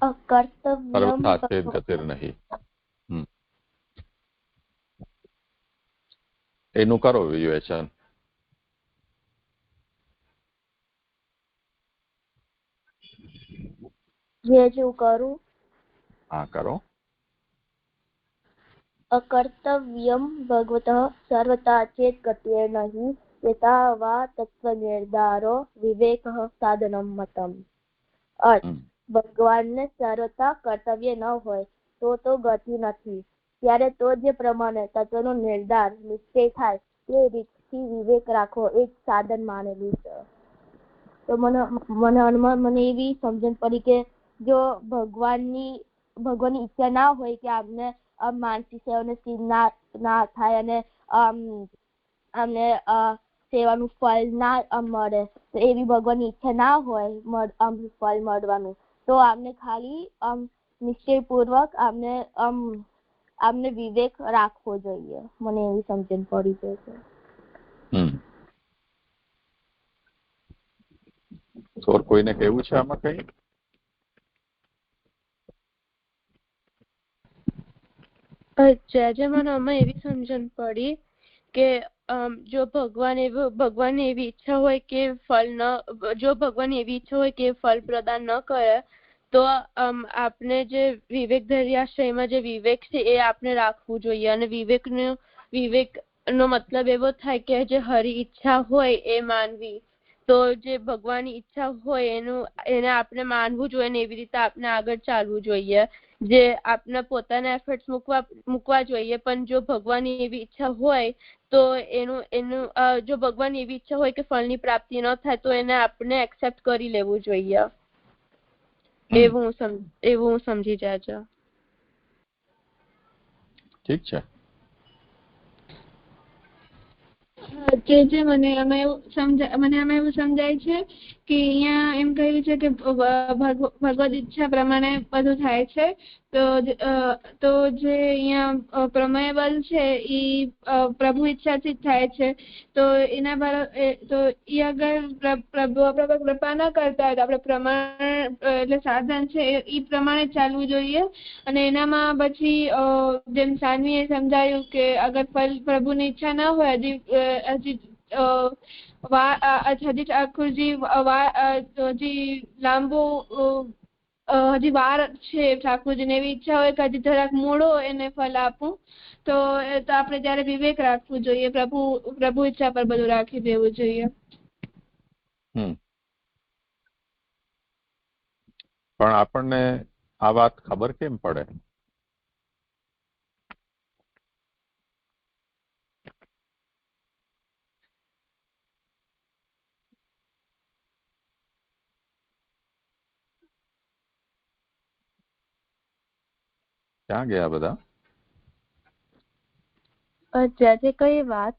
અકર્તવ્યમ ગતિર નહીં. એનું કરો વિવેચન. કરું. હા, કરો. અકર્તવ્યમ ભગવતઃ સર્વતા ચેત ગતિર નહીં યથા વા તત્વનિર્ધારો વિવેકઃ સાધનમ મતમ. અર્થ: ભગવાનને સર્વતા કર્તવ્ય ન હોય તો ગતિ નથી. ત્યારે તો જે પ્રમાણે તત્વનો નિર્ધાર નિશ્ચય થાય તે રીતથી વિવેક રાખવો એ જ સાધન માનેલું છે. તો તો મને એવી સમજણ પડી કે જો ભગવાનની ઈચ્છા ના હોય કે આપણે માનસી સેવાને સિદ્ધ ના થાય અને અમને સેવાનું ફળ ના મળે, તો એવી ભગવાનની ઈચ્છા ના હોય ફળ મળવાનું, તો આપણે ખાલી નિશ્ચયપૂર્વક આમને વિવેક રાખવો જોઈએ. મને એવી સમજણ પડી છે. કોઈને કેવું છે આમાં કઈ? જે મને આમાં એવી સમજણ પડી કે જો ભગવાનની એવી ઈચ્છા હોય કે ભગવાન એવી ઈચ્છા હોય કે ફળ પ્રદાન ન કરે, તો આપણે જે વિવેક ધૈર્યાશ્રયમાં જે વિવેક છે એ આપણે રાખવું જોઈએ. અને વિવેકનો મતલબ એવો થાય કે જે હરી ઈચ્છા હોય એ માનવી. તો જે ભગવાનની ઈચ્છા હોય એને આપણે માનવું જોઈએ ને એવી રીતે આપણે આગળ ચાલવું જોઈએ. જે આપણે પોતાના એફર્ટ્સ મૂકવા જોઈએ, પણ જો ભગવાનની એવી ઈચ્છા હોય તો જો ભગવાનની એવી ઈચ્છા હોય કે ફળની પ્રાપ્તિ ન થાય તો એને આપણે એક્સેપ્ટ કરી લેવું જોઈએ. એવું હું સમજી જાજો. ઠીક છે. મને આમાં એવું સમજાય છે કે અહીંયા એમ કહ્યું છે કે ભગવદ ઈચ્છા પ્રમાણે બધું થાય છે. તો જે અહીંયા પ્રમેય બલ છે એ પ્રભુ ઈચ્છાથી જ થાય છે. તો એના તો એ અગર પ્રભુ કૃપા ના કરતા હોય તો આપણે પ્રમાણ એટલે સાધન છે એ પ્રમાણે ચાલવું જોઈએ. અને એનામાં પછી જેમ સાનવીએ સમજાયું કે અગર પ્રભુની ઈચ્છા ના હોય હજી ઠાકોરજી લાંબો હજી વાર છે ઠાકોરજીને એવી ઈચ્છા હોય કે હજી જરાક મોડો એને ફળ આપું, તો આપણે ત્યારે વિવેક રાખવું જોઈએ. પ્રભુ ઈચ્છા પર બધું રાખી દેવું જોઈએ. પણ આપણને આ વાત ખબર કેમ પડે? ક્યાં ગયા બધા? કઈ વાત?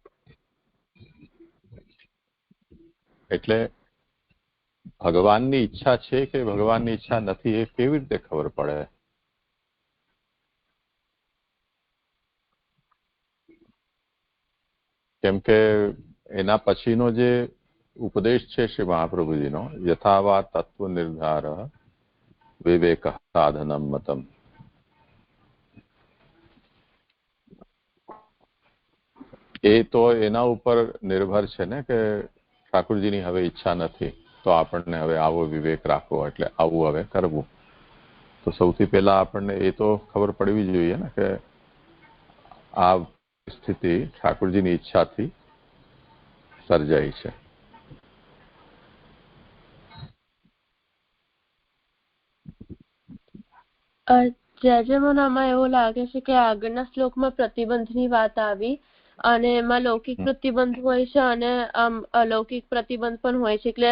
એટલે ભગવાનની ઈચ્છા છે કે ભગવાનની ઈચ્છા નથી એ કેવી રીતે ખબર પડે? કેમ કે એના પછીનો જે ઉપદેશ છે શ્રી મહાપ્રભુજીનો, યથાવા તત્વ નિર્ધાર વિવેક સાધનમ મતમ, એ તો એના ઉપર નિર્ભર છે ને કે ઠાકોરજીની હવે ઈચ્છા નથી તો આપણને હવે આવો વિવેક રાખવો, એટલે આવું હવે કરવું. તો સૌથી પહેલા આપણને એ તો ખબર પડવી જોઈએ ને કે આ સ્થિતિ ઠાકોરજીની ઈચ્છાથી સર્જાઈ છે. મને આમાં એવું લાગે છે કે આગળના શ્લોકમાં પ્રતિબંધની વાત આવી અને એમાં લૌકિક પ્રતિબંધ હોય છે અને અલૌકિક પ્રતિબંધ પણ હોય છે. એટલે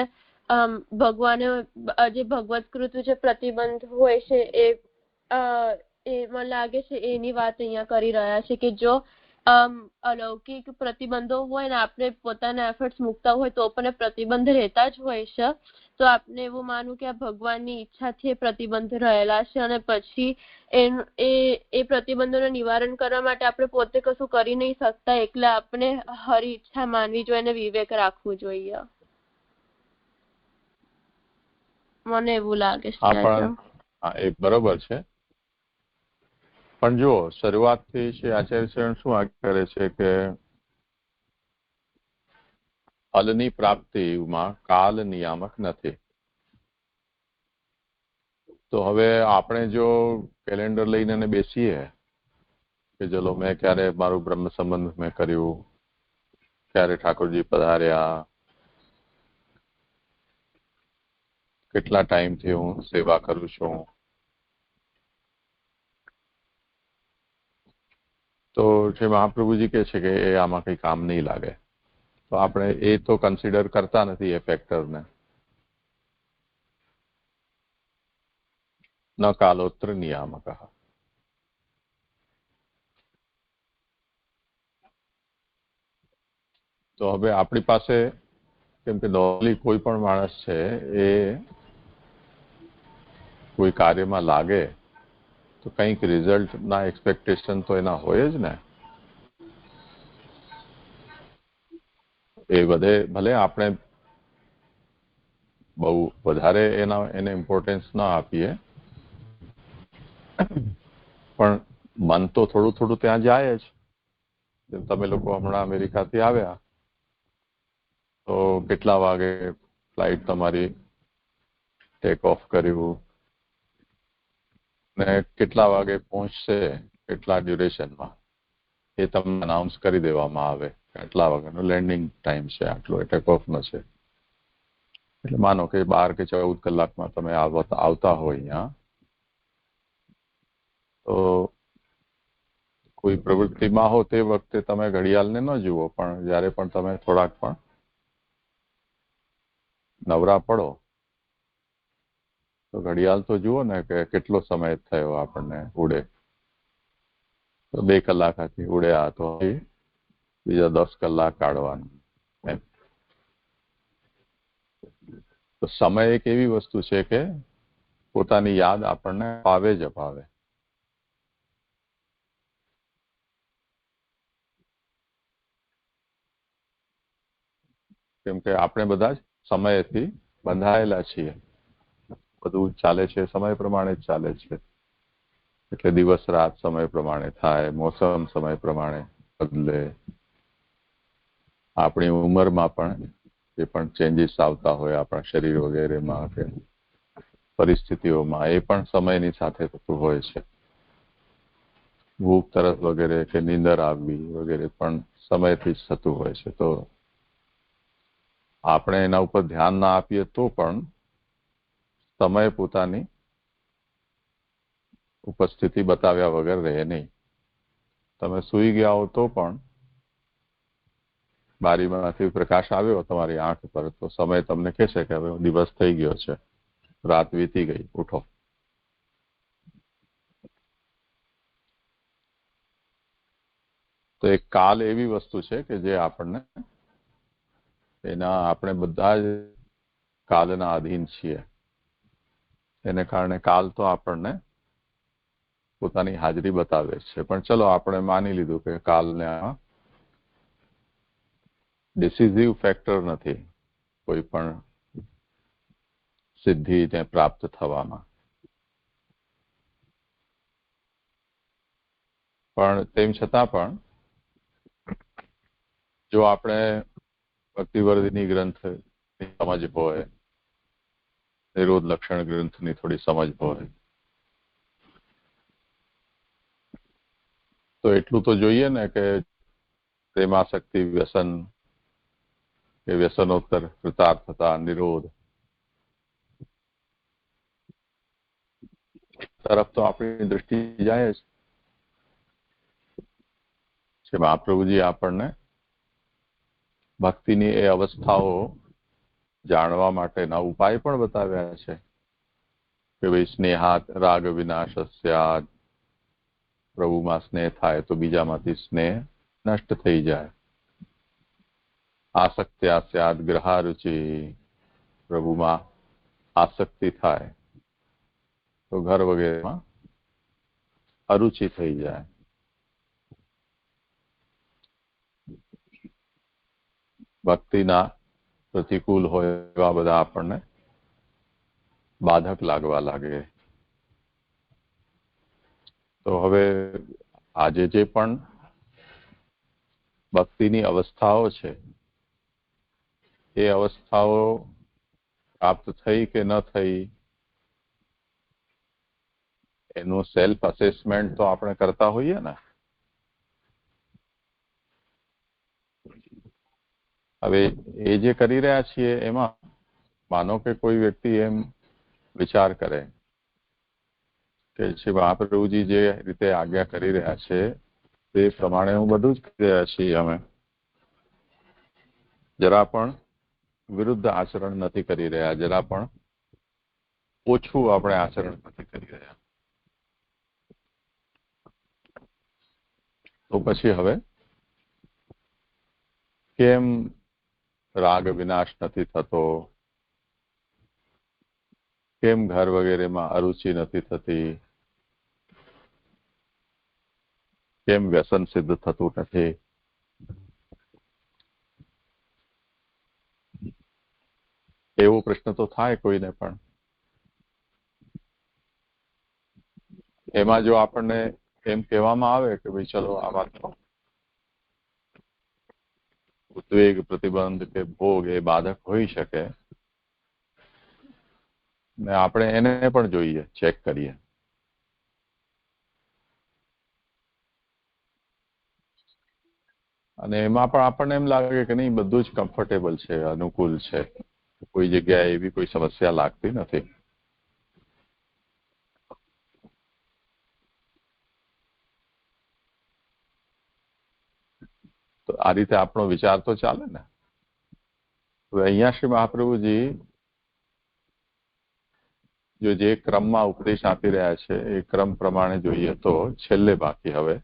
ભગવાને જે ભગવત્કૃત જે પ્રતિબંધ હોય છે એ મને લાગે છે એની વાત અહીંયા કરી રહ્યા છે કે જો અલૌકિક પ્રતિબંધો હોય ને આપણે પોતાના એફર્ટ્સ મૂકતા હોય તો પણ પ્રતિબંધ રહેતા જ હોય છે. તો આપણે એવું માનવું કે આ ભગવાનની ઈચ્છાથી પ્રતિબંધ રહેલા છે અને પછી એ પ્રતિબંધોનું નિવારણ કરવા માટે આપણે પોતે કશું કરી નહીં શકતા, એટલે આપણે હરી ઈચ્છા માનવી જોઈએ અને વિવેક રાખવું જોઈએ. મને એવું લાગે છે. એ બરોબર છે. પણ જો શરૂઆતથી શ્રી આચાર્ય શરણ શું આ કરે છે કે ફલની પ્રાપ્તિમાં કાલ નિયામક નથી. તો હવે આપણે જો કેલેન્ડર લઈને બેસીએ કે ચલો મેં ક્યારે મારું બ્રહ્મ સંબંધ મેં કર્યું, ક્યારે ઠાકોરજી પધાર્યા, કેટલા ટાઈમથી હું સેવા કરું છું, તો શ્રી મહાપ્રભુજી કહે છે કે એ આમાં કઈ કામ નહીં લાગે. તો આપણે એ તો કન્સિડર કરતા નથી એ ફેક્ટરને. ન કાલોત્ર નિયામક. તો હવે આપણી પાસે, કેમ કે નોર્મલી કોઈ પણ માણસ છે એ કોઈ કાર્યમાં લાગે તો કંઈક રિઝલ્ટના એક્સપેક્ટેશન તો એના હોય જ ને. એ ભલે આપણે બહુ વધારે એને ઇમ્પોર્ટન્સ ના આપીએ, પણ મન તો થોડું થોડું ત્યાં જાય જ. જેમ તમે લોકો હમણાં અમેરિકાથી આવ્યા તો કેટલા વાગે ફ્લાઇટ તમારી ટેક ઓફ કર્યું ને કેટલા વાગે પહોંચશે, કેટલા ડ્યુરેશનમાં, એ તમને અનાઉન્સ કરી દેવામાં આવે. આટલા વાગ્યાનો લેન્ડિંગ ટાઈમ છે, આટલો ટેક ઓફનો છે. એટલે માનો કે 12 કે 14 કલાકમાં તમે આવતા હોય અહીંયા, તો કોઈ પ્રવૃત્તિમાં હો તે વખતે તમે ઘડિયાળને ન જુઓ, પણ જ્યારે પણ તમે થોડાક પણ નવરા પડો તો ઘડિયાળ તો જુઓ ને કે કેટલો સમય થયો આપણને ઉડે. તો 2 કલાકથી ઉડ્યા તો બીજા 10 કલાક કાઢવાનું. તો સમય એક એવી વસ્તુ છે કે પોતાની યાદ આપણને અપાવે જ અપાવે. કેમ કે આપણે બધા જ સમયથી બંધાયેલા છીએ. બધું ચાલે છે સમય પ્રમાણે જ ચાલે છે. એટલે દિવસ રાત સમય પ્રમાણે થાય, મોસમ સમય પ્રમાણે બદલે. આપણી ઉંમરમાં પણ જે પણ ચેન્જીસ આવતા હોય આપણા શરીર વગેરેમાં કે પરિસ્થિતિઓમાં, એ પણ સમયની સાથે થતું હોય છે. ભૂખ તરસ વગેરે કે નીંદર આવવી વગેરે પણ સમયથી જ થતું હોય છે. તો આપણે એના ઉપર ધ્યાન ના આપીએ તો પણ સમય પોતાની ઉપસ્થિતિ બતાવ્યા વગર રહે નહીં. તમે સૂઈ ગયા હો તો પણ બારીમાંથી પ્રકાશ આવ્યો તમારી આંખ પર તો સમય તમને કહેશે કે હવે દિવસ થઈ ગયો છે, રાત વીતી ગઈ, ઉઠો. તો એક કાલ એવી વસ્તુ છે કે જે આપણને આપણે બધા જ કાલના અધીન છીએ. એને કારણે કાલ તો આપણને પોતાની હાજરી બતાવે છે. પણ ચલો આપણે માની લીધું કે કાલને ડિસિઝિવ ફેક્ટર નથી કોઈ પણ સિદ્ધિને પ્રાપ્ત થવામાં. પણ તેમ છતાં પણ જો આપણે ભક્તિવર્ધિની ગ્રંથની સમજ હોય, નિરોધ લક્ષણ ગ્રંથની થોડી સમજ હોય, તો એટલું તો જોઈએ ને કે પ્રેમાસક્તિ વ્યસન કે વ્યસનોત્તર કૃતાર્થતા નિરોધ તરફ તો આપણી દૃષ્ટિ જાય છે. મહાપ્રભુજી આપણને ભક્તિની એ અવસ્થાઓ જાણવા માટેના ઉપાય પણ બતાવ્યા છે કે ભાઈ સ્નેહાત રાગ વિનાશસ્યાદ, પ્રભુમાં સ્નેહ થાય તો બીજામાંથી સ્નેહ નષ્ટ થઈ જાય. આસક્ત્યા સ્યાદ ગ્રહારુચિ, પ્રભુમાં આસક્તિ થાય તો ઘર વગેરેમાં અરુચિ થઈ જાય. ભક્તિના પ્રતિકૂળ હોય એવા બધા આપણને બાધક લાગવા લાગે. તો હવે આજે જે પણ ભક્તિની અવસ્થાઓ છે, એ અવસ્થાઓ પ્રાપ્ત થઈ કે ન થઈ એનું સેલ્ફ અસેસમેન્ટ તો આપણે કરતા હોઈએ ને. હવે એ જે કરી રહ્યા છીએ એમાં માનો કે કોઈ વ્યક્તિ એમ વિચાર કરે કે શ્રી મહાપ્રભુજી જે રીતે આજ્ઞા કરી રહ્યા છે તે પ્રમાણે હું બધું જ કરી રહ્યા છીએ, અમે જરા પણ વિરુદ્ધ આચરણ નથી કરી રહ્યા, જરા પણ ઓછું આપણે આચરણ નથી કરી રહ્યા. તો પછી હવે કેમ રાગ વિનાશ નથી થતો, કેમ ઘર વગેરેમાં અરુચિ નથી થતી, કેમ વ્યસન સિદ્ધ થતું નથી? એવો પ્રશ્ન તો થાય કોઈને પણ. એમાં જો આપણને એમ કહેવામાં આવે કે ભાઈ ચલો આમાં તો ઉદ્વેગ, પ્રતિબંધ કે ભોગ એ બાધક હોઈ શકે, ને આપણે એને પણ જોઈએ, ચેક કરીએ. અને એમાં પણ આપણને એમ લાગે કે નહીં, બધું જ કમ્ફર્ટેબલ છે, અનુકૂળ છે, કોઈ જગ્યાએ એવી કોઈ સમસ્યા લાગતી નથી. તો આ રીતે આપણો વિચાર તો ચાલે ને. હવે અહીંયા શ્રી મહાપ્રભુજી જો જે ક્રમમાં ઉપદેશ આપી રહ્યા છે એ ક્રમ પ્રમાણે જોઈએ તો છેલ્લે બાકી હવે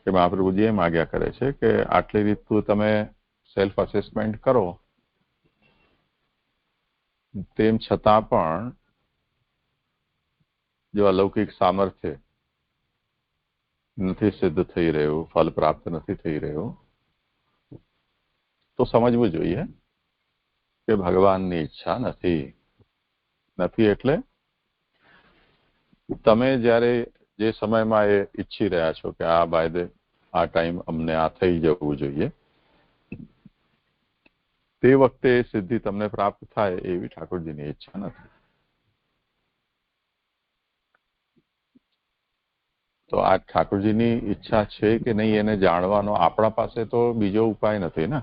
કે મહાપ્રભુજી એમ આજ્ઞા કરે છે કે આટલી રીતનું તમે સેલ્ફ અસેસમેન્ટ કરો, તેમ છતાં પણ જો અલૌકિક સામર્થ્ય નથી સિદ્ધ થઈ રહ્યું, ફલ પ્રાપ્ત નથી થઈ રહ્યું, તો સમજવું જોઈએ કે ભગવાનની ઈચ્છા નથી. નથી એટલે તમે જ્યારે જે સમયમાં એ ઈચ્છી રહ્યા છો કે આ બાય આ ટાઈમ અમને આ થઈ જવું જોઈએ, તે વખતે સિદ્ધિ તમને પ્રાપ્ત થાય એવી ઠાકોરજીની ઈચ્છા નથી. તો આ ઠાકોરજીની ઈચ્છા છે કે નહીં એને જાણવાનો આપણા પાસે તો બીજો ઉપાય નથી ને.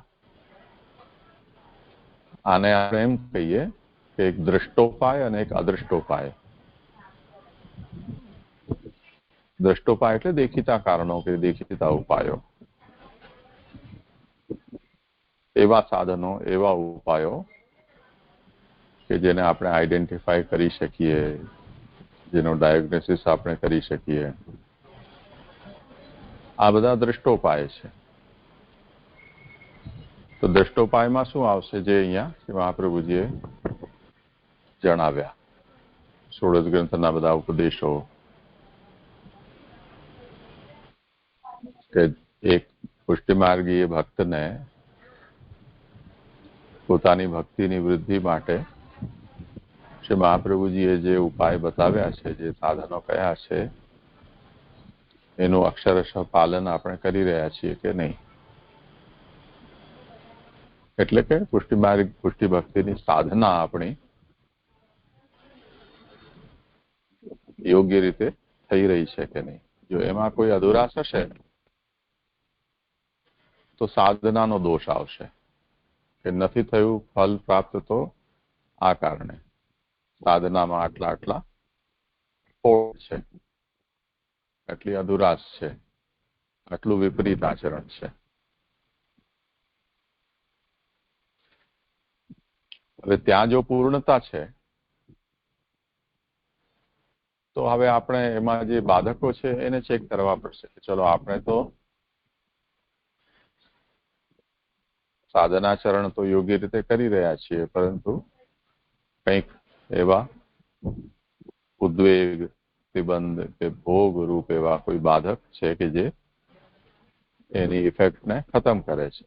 આને આપણે એમ કહીએ કે એક દ્રષ્ટોપાય અને એક અદ્રષ્ટોપાય. દ્રષ્ટોપાય એટલે દેખીતા કારણો કે દેખીતા ઉપાયો, એવા સાધનો, એવા ઉપાયો કે જેને આપણે આઈડેન્ટિફાય કરી શકીએ, જેનો ડાયગ્નોસિસ આપણે કરી શકીએ, આ બધા દ્રષ્ટોપાય છે. તો દ્રષ્ટોપાયમાં શું આવશે? જે અહીંયા શ્રી મહાપ્રભુજીએ જણાવ્યા, ષોડશ ગ્રંથના બધા ઉપદેશો, કે એક પુષ્ટિમાર્ગીય ભક્તને પોતાની ભક્તિની વૃદ્ધિ માટે શ્રી મહાપ્રભુજીએ જે ઉપાય બતાવ્યા છે, જે સાધનો કયા છે, એનું અક્ષરશઃ પાલન આપણે કરી રહ્યા છીએ કે નહીં. એટલે કે પુષ્ટિ ભક્તિની સાધના આપણી યોગ્ય રીતે થઈ રહી છે કે નહીં. જો એમાં કોઈ અધુરાશ હશે તો સાધનાનો દોષ આવશે કે નથી થયું ફલ પ્રાપ્ત, તો આ કારણે સાધનામાં આટલા ફોલ્ટ છે, આટલી અધુરાશ છે, આટલું વિપરીત આચરણ છે. હવે ત્યાં જો પૂર્ણતા છે તો હવે આપણે એમાં જે બાધકો છે એને ચેક કરવા પડશે કે ચલો આપણે તો સાધનાચરણ તો યોગ્ય રીતે કરી રહ્યા છીએ, પરંતુ કંઈક એવા ઉદ્વેગ, પ્રતિબંધ કે ભોગ રૂપ એવા કોઈ બાધક છે કે જે એની ઇફેક્ટને ખતમ કરે છે.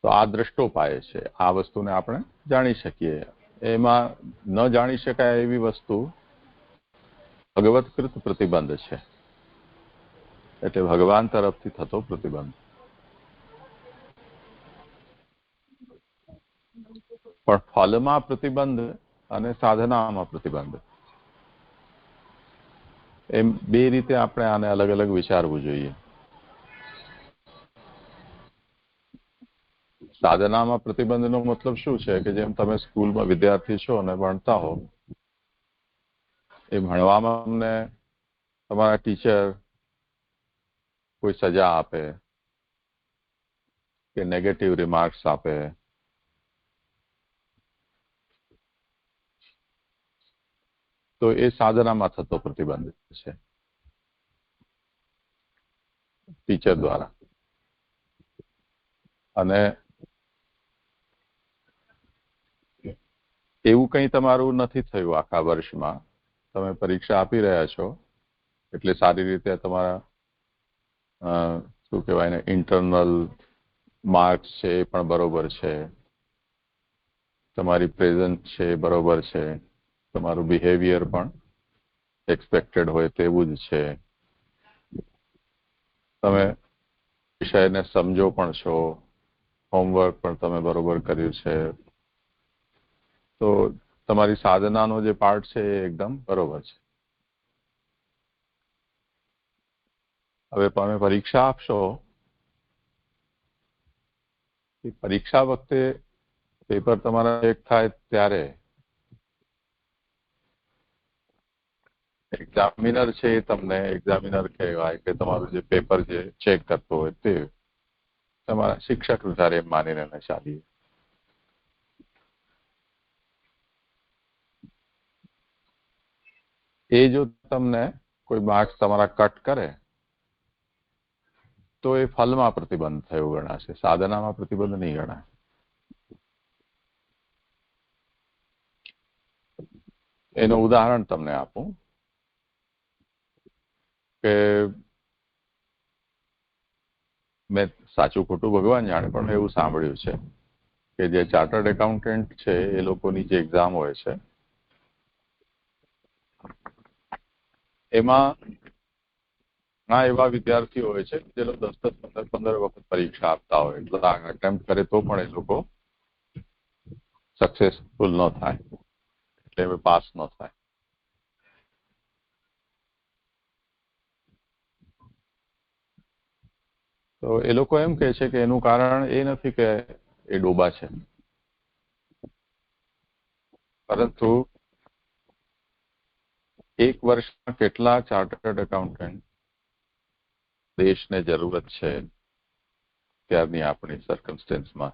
તો આ દ્રષ્ટોપાય છે. આ વસ્તુને આપણે જાણી શકીએ. એમાં ન જાણી શકાય એવી વસ્તુ ભગવત્કૃત પ્રતિબંધ છે, એટલે ભગવાન તરફથી થતો પ્રતિબંધ. પણ ફલમાં પ્રતિબંધ અને સાધનામાં પ્રતિબંધ, એમ બે રીતે આપણે આને અલગ અલગ વિચારવું જોઈએ. સાધનામાં પ્રતિબંધનો મતલબ શું છે કે જેમ તમે સ્કૂલમાં વિદ્યાર્થી છો અને ભણતા હો, એ ભણવામાં તમને તમારા ટીચર કોઈ સજા આપે, કે નેગેટિવ રિમાર્ક્સ આપે, તો એ સાધનામાં થતો પ્રતિબંધ છે ટીચર દ્વારા. અને એવું કંઈ તમારું નથી થયું આખા વર્ષમાં, તમે પરીક્ષા આપી રહ્યા છો એટલે સારી રીતે તમારા શું કહેવાય ને ઇન્ટરનલ માર્ક્સ છે એ પણ બરોબર છે, તમારી પ્રેઝન્ટ છે એ બરોબર છે, તમારું બિહેવિયર પણ એક્સપેક્ટેડ હોય તેવું જ છે, તમે વિષયને સમજો પણ છો, હોમવર્ક પણ તમે બરોબર કર્યું છે, તો તમારી સાધનાનો જે પાર્ટ છે એ એકદમ બરોબર છે. હવે તમે પરીક્ષા આપશો, પરીક્ષા વખતે પેપર તમારા ચેક થાય ત્યારે એક્ઝામિનર છે એ તમને એક્ઝામિનર કહેવાય કે તમારું જે પેપર જે ચેક કરતો હોય તે તમારા શિક્ષક વધારે એમ માનીને ચાલીએ. એ જો તમને કોઈ માર્ક્સ તમારા કટ કરે તો એ ફલમાં પ્રતિબંધ થયો ગણાશે, સાધનામાં પ્રતિબંધ નહીં ગણાય. એનું ઉદાહરણ તમને આપું કે મેં સાચું ખોટું ભગવાન જાણે પણ મેં એવું સાંભળ્યું છે કે જે ચાર્ટર્ડ એકાઉન્ટન્ટ છે એ લોકોની જે એક્ઝામ હોય છે એમાં ઘણા એવા વિદ્યાર્થીઓ હોય છે જે લોકો 10-15 વખત પરીક્ષા આપતા હોય, એટેમ્પ્ટ કરે તો પણ એ લોકો સક્સેસફુલ ન થાય, એટલે પાસ ન થાય. તો એ લોકો એમ કહે છે કે એનું કારણ એ નથી કે એ ડોબા છે, પરંતુ એક વર્ષમાં કેટલા ચાર્ટર્ડ એકાઉન્ટન્ટ દેશને જરૂરત છે ત્યારની આપણી સર્કમસ્ટન્સમાં,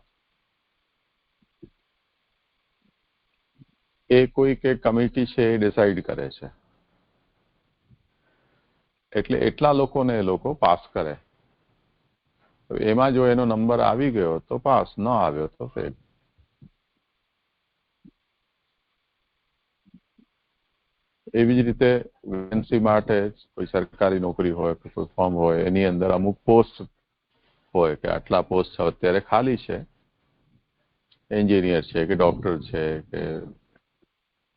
એ કોઈક એક કમિટી છે એ ડિસાઈડ કરે છે. એટલે એટલા લોકોને એ લોકો પાસ કરે, તો એમાં જો એનો નંબર આવી ગયો તો પાસ, ન આવ્યો તો ફેલ. એવી જ રીતે વેકેન્સી માટે કોઈ સરકારી નોકરી હોય, કોઈ ફોર્મ હોય, એની અંદર અમુક પોસ્ટ હોય કે આટલા પોસ્ટ અત્યારે ખાલી છે, એન્જિનિયર છે કે ડોક્ટર છે કે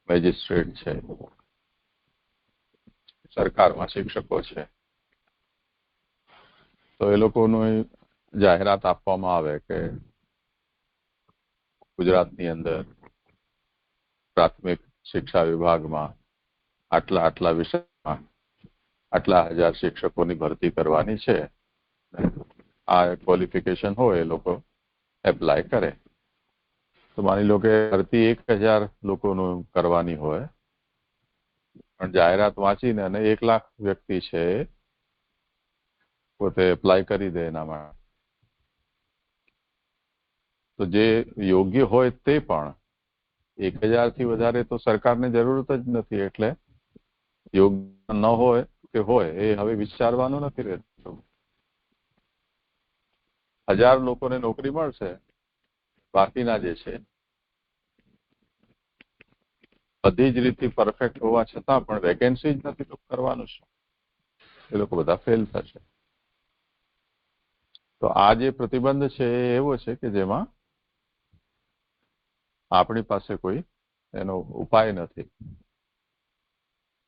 મેજિસ્ટ્રેટ છે, સરકારમાં શિક્ષકો છે, તો એ લોકોનું જાહેરાત આપવામાં આવે કે ગુજરાતની અંદર પ્રાથમિક શિક્ષા વિભાગમાં આટલા આટલા વિષયમાં આટલા 1000 શિક્ષકોની ભરતી કરવાની છે, આ ક્વોલિફિકેશન હોય એ લોકો એપ્લાય કરે. તો માની લો કે ભરતી 1000 લોકોનું કરવાની હોય, પણ જાહેરાત વાંચીને અને 1 લાખ વ્યક્તિ છે પોતે એપ્લાય કરી દે એના માટે, તો જે યોગ્ય હોય તે પણ 1000 થી વધારે તો સરકારને જરૂરત જ નથી, એટલે યોગ્ય ન હોય કે હોય એ હવે વિચારવાનું નથી રહેતું. 1000 લોકોને નોકરી મળશે, બાકીના જે છે બધી જ રીતે પરફેક્ટ હોવા છતાં પણ વેકેન્સી જ નથી તો કરવાનું શું, એ લોકો બધા ફેલ થશે. તો આ જે પ્રતિબંધ છે એ એવો છે કે જેમાં આપણી પાસે કોઈ એનો ઉપાય નથી.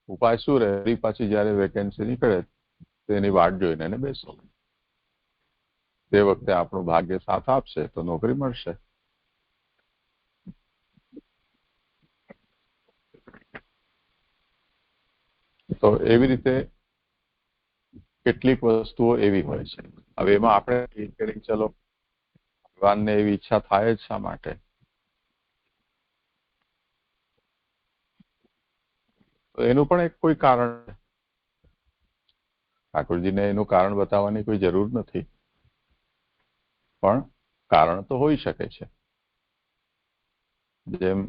ઉપાય શું રહે, પાછી જયારે વેકેન્સી નીકળે તેની વાટ જોઈને એને બેસો, તે વખતે આપણું ભાગ્ય સાથ આપશે તો નોકરી મળશે. તો એવી રીતે કેટલીક વસ્તુઓ એવી હોય છે. હવે એમાં આપણે ચલો ભગવાનને એવી ઈચ્છા થાય જ શા માટે, તો એનું પણ એક કોઈ કારણ, ઠાકોરજીને એનું કારણ બતાવવાની કોઈ જરૂર નથી, પણ કારણ તો હોઈ શકે છે. જેમ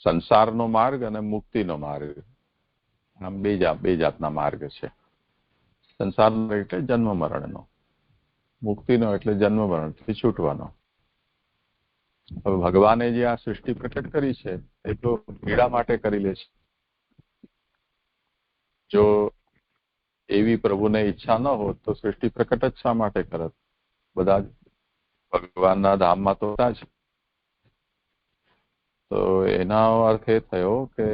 સંસારનો માર્ગ અને મુક્તિનો માર્ગ, આમ બે જાતના માર્ગ છે. સંસારનો એટલે જન્મ મરણનો, મુક્તિનો એટલે જન્મ મરણથી છૂટવાનો. હવે ભગવાને જે આ સૃષ્ટિ પ્રકટ કરી છે એ તો પીડા માટે કરી લે છે. જો એવી પ્રભુને ઈચ્છા ન હોત તો સૃષ્ટિ પ્રકટ જ શા માટે કરત? બધા જ ભગવાનના ધામમાં તો હતા જ. તો એનો અર્થ એ થયો કે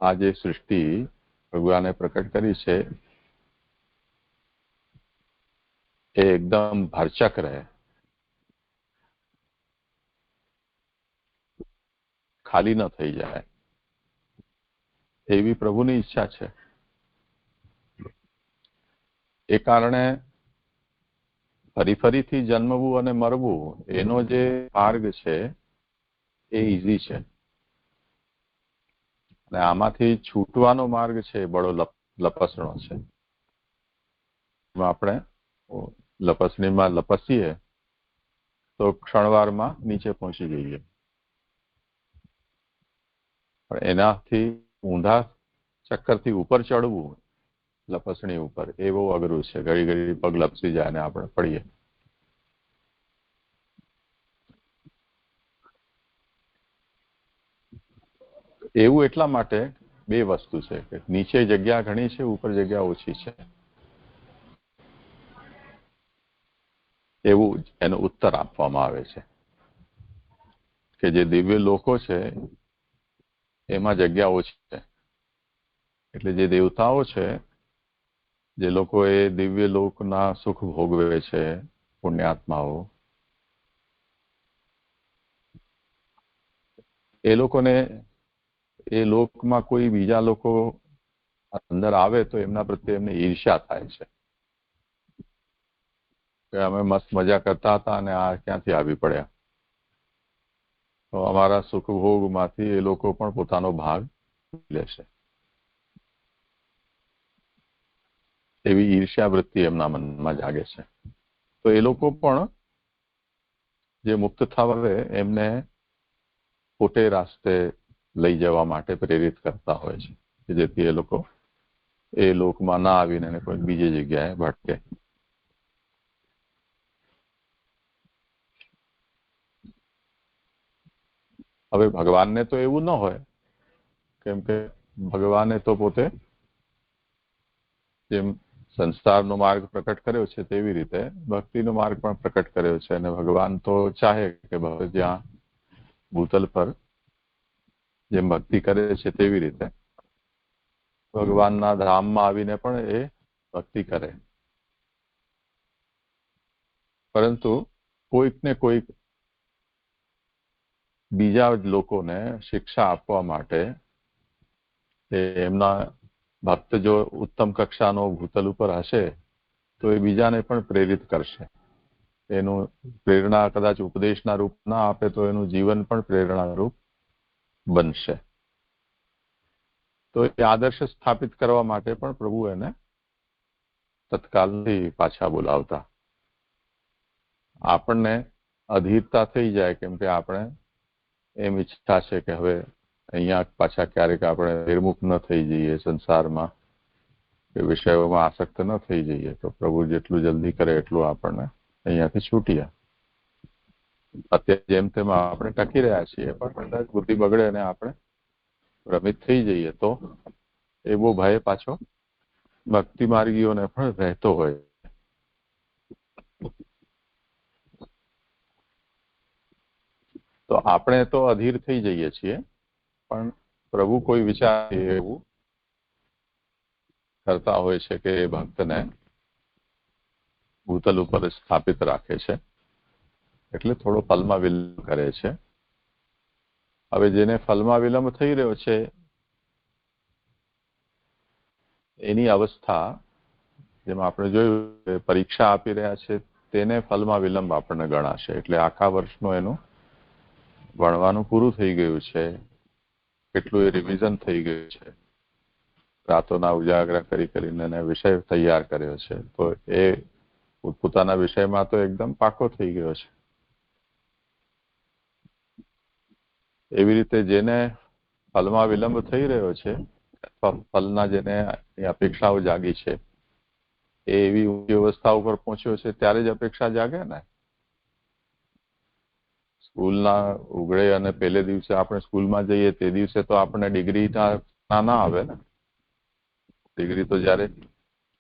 આ જે સૃષ્ટિ ભગવાને પ્રકટ કરી છે એ એકદમ ભરચક રહે, ખાલી ન થઈ જાય, એવી પ્રભુની ઈચ્છા છે. એ કારણે ફરીથી જન્મવું અને મરવું એનો જે માર્ગ છે એ ઈઝી છે, અને આમાંથી છૂટવાનો માર્ગ છે એ બડો લપસણો છે. આપણે લપસણીમાં લપસીએ તો ક્ષણવારમાં નીચે પહોંચી જઈએ, પણ એનાથી ઊંધા ચક્કરથી ઉપર ચડવું લપસણી ઉપર એ બહુ અઘરું છે. ઘડી ઘડી પગ લપસી જાય અને આપણે પડીએ. એવું એટલા માટે બે વસ્તુ છે કે નીચે જગ્યા ઘણી છે, ઉપર જગ્યા ઓછી છે. એવું એનો ઉત્તર આપવામાં આવે છે કે જે દિવ્ય લોકો છે એમાં જગ્યા ઓછી છે. એટલે જે દેવતાઓ છે, જે લોકો એ દિવ્ય લોકના સુખ ભોગવે છે, પુણ્યાત્માઓ, એ લોકોને એ લોકમાં કોઈ બીજા લોકો અંદર આવે તો એમના પ્રત્યે એમને ઈર્ષ્યા થાય છે કે અમે મસ્ત મજા કરતા હતા અને આ ક્યાંથી આવી પડ્યા. તો અમારા સુખભોગમાંથી એ લોકો પણ પોતાનો ભાગ લેશે, એવી ઈર્ષ્યા વૃત્તિ એમના મનમાં જાગે છે. તો એ લોકો પણ જે મુક્ત થવા એમને ખોટે રાસ્તે લઈ જવા માટે પ્રેરિત કરતા હોય છે કે જેથી એ લોકો એ લોકમાં ના આવીને કોઈ બીજી જગ્યાએ ભટકે. હવે ભગવાનને તો એવું ન હોય, કેમ કે ભગવાને તો પોતે જેમ સંસારનો માર્ગ પ્રકટ કર્યો છે તેવી રીતે ભક્તિનો માર્ગ પણ પ્રકટ કર્યો છે. અને ભગવાન તો ચાહે કે જ્યાં ભૂતલ પર જેમ ભક્તિ કરે છે તેવી રીતે ભગવાનના ધામમાં આવીને પણ એ ભક્તિ કરે. પરંતુ કોઈક ને કોઈક બીજા લોકોને શિક્ષા આપવા માટે એમના ભક્ત જો ઉત્તમ કક્ષાનો ભૂતલ ઉપર હશે તો એ બીજાને પણ પ્રેરિત કરશે. એનું પ્રેરણા કદાચ ઉપદેશના રૂપ ના આપે તો એનું જીવન પણ પ્રેરણા રૂપ બનશે. તો એ આદર્શ સ્થાપિત કરવા માટે પણ પ્રભુ એને તત્કાલથી પાછા બોલાવતા. આપણને અધીરતા થઈ જાય, કેમ કે આપણે એમ ઈચ્છતા છે કે હવે અહીંયા પાછા ક્યારેક આપણે નિર્મુખ ન થઈ જઈએ, સંસારમાં એ વિષયોમાં આસક્ત ન થઈ જઈએ. તો પ્રભુ જેટલું જલ્દી કરે એટલું આપણને અહીંયાથી છૂટીએ. અત્યારે જેમ તેમ આપણે ટકી રહ્યા છીએ, પણ કદાચ બુદ્ધિ બગડે અને આપણે ભ્રમિત થઈ જઈએ તો એવો ભય પાછો ભક્તિ માર્ગીઓને પણ રહેતો હોય. તો આપણે તો અધીર થઈ જઈએ છીએ, પણ પ્રભુ કોઈ વિચાર એવું કરતા હોય છે કે એ ભક્તને ભૂતલ ઉપર સ્થાપિત રાખે છે, એટલે થોડો ફલમાં વિલંબ કરે છે. હવે જેને ફલમાં વિલંબ થઈ રહ્યો છે એની અવસ્થા, જેમ આપણે જોયું પરીક્ષા આપી રહ્યા છે તેને ફલમાં વિલંબ આપણને ગણાશે. એટલે આખા વર્ષનું એનું ભણવાનું પૂરું થઈ ગયું છે, કેટલું એ રિવિઝન થઈ ગયું છે, રાતોના ઉજાગરા કરીને એને વિષય તૈયાર કર્યો છે, તો એ પોતાના વિષયમાં તો એકદમ પાકો થઈ ગયો છે. એવી રીતે જેને ફલમાં વિલંબ થઈ રહ્યો છે અથવા ફલના જેને અપેક્ષાઓ જાગી છે એ એવી ઊંચી અવસ્થા ઉપર પહોંચ્યો છે ત્યારે જ અપેક્ષા જાગે ને. સ્કૂલના ઉઘડે અને પહેલે દિવસે આપણે સ્કૂલમાં જઈએ તે દિવસે તો આપણે ડિગ્રી ના આવે ને. ડિગ્રી તો જયારે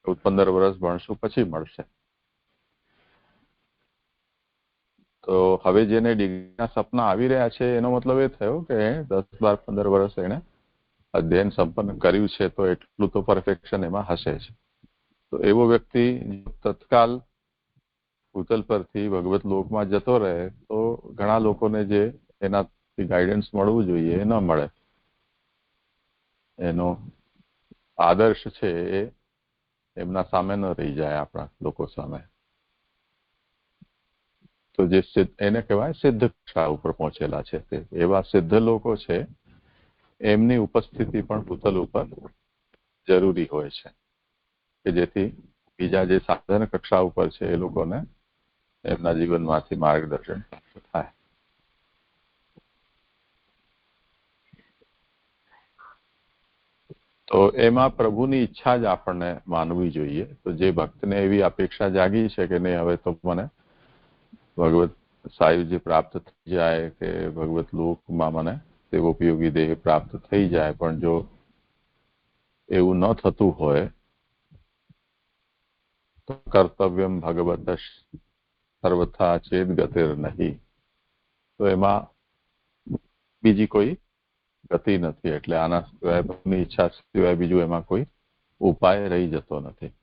15 વર્ષ ભણશું પછી મળશે. તો હવે જેને ડિગ્રીના સપના આવી રહ્યા છે એનો મતલબ એ થયો કે 10, 12, 15 વર્ષ એને અધ્યયન સંપન્ન કર્યું છે તો એટલું તો પરફેક્શન એમાં હશે જ. તો એવો વ્યક્તિ તત્કાલ ભૂતલ પરથી ભગવત લોકમાં જતો રહે તો ઘણા લોકોને જે એનાથી ગાઈડન્સ મળવું જોઈએ એ ન મળે. એનો આદર્શ છે એ એમના સામે ન રહી જાય, આપણા લોકો સામે. તો જે એને કહેવાય સિદ્ધ કક્ષા ઉપર પહોંચેલા છે તે એવા સિદ્ધ લોકો છે એમની ઉપસ્થિતિ પણ ભૂતલ ઉપર જરૂરી હોય છે કે જેથી બીજા જે સાધન કક્ષા ઉપર છે એ લોકોને એમના જીવનમાંથી માર્ગદર્શન થાય. તો એમાં પ્રભુની ઈચ્છા જ આપણને માનવી જોઈએ. તો જે ભક્તને એવી અપેક્ષા જાગી છે કે નહીં હવે તો મને ભગવત સાયુજ્ય પ્રાપ્ત થઈ જાય કે ભગવત લોકમાં મને તેવો ઉપયોગી દેહ પ્રાપ્ત થઈ જાય, પણ જો એવું ન થતું હોય તો કર્તવ્યમ ભગવત સર્વથા ચેત ગતિર નહીં. તો એમાં બીજી કોઈ ગતિ નથી. એટલે આના સિવાય ભગવાનની ઈચ્છા સિવાય બીજું એમાં કોઈ ઉપાય રહી જતો નથી.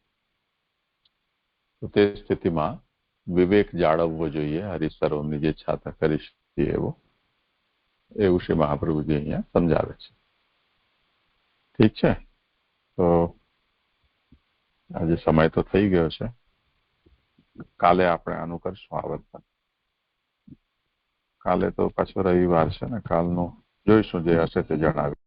તો તે સ્થિતિમાં વિવેક જાળવવો જોઈએ. હરિસરોવરની જે છાતા કરી શકીએ એવું શ્રી મહાપ્રભુજી અહીંયા સમજાવે છે. ઠીક છે, તો આજે સમય તો થઈ ગયો છે. કાલે આપણે આનું કરશું આવર્તન. કાલે તો પાછો રવિવાર છે ને, કાલનું જોઈશું જે હશે તે જણાવ્યું.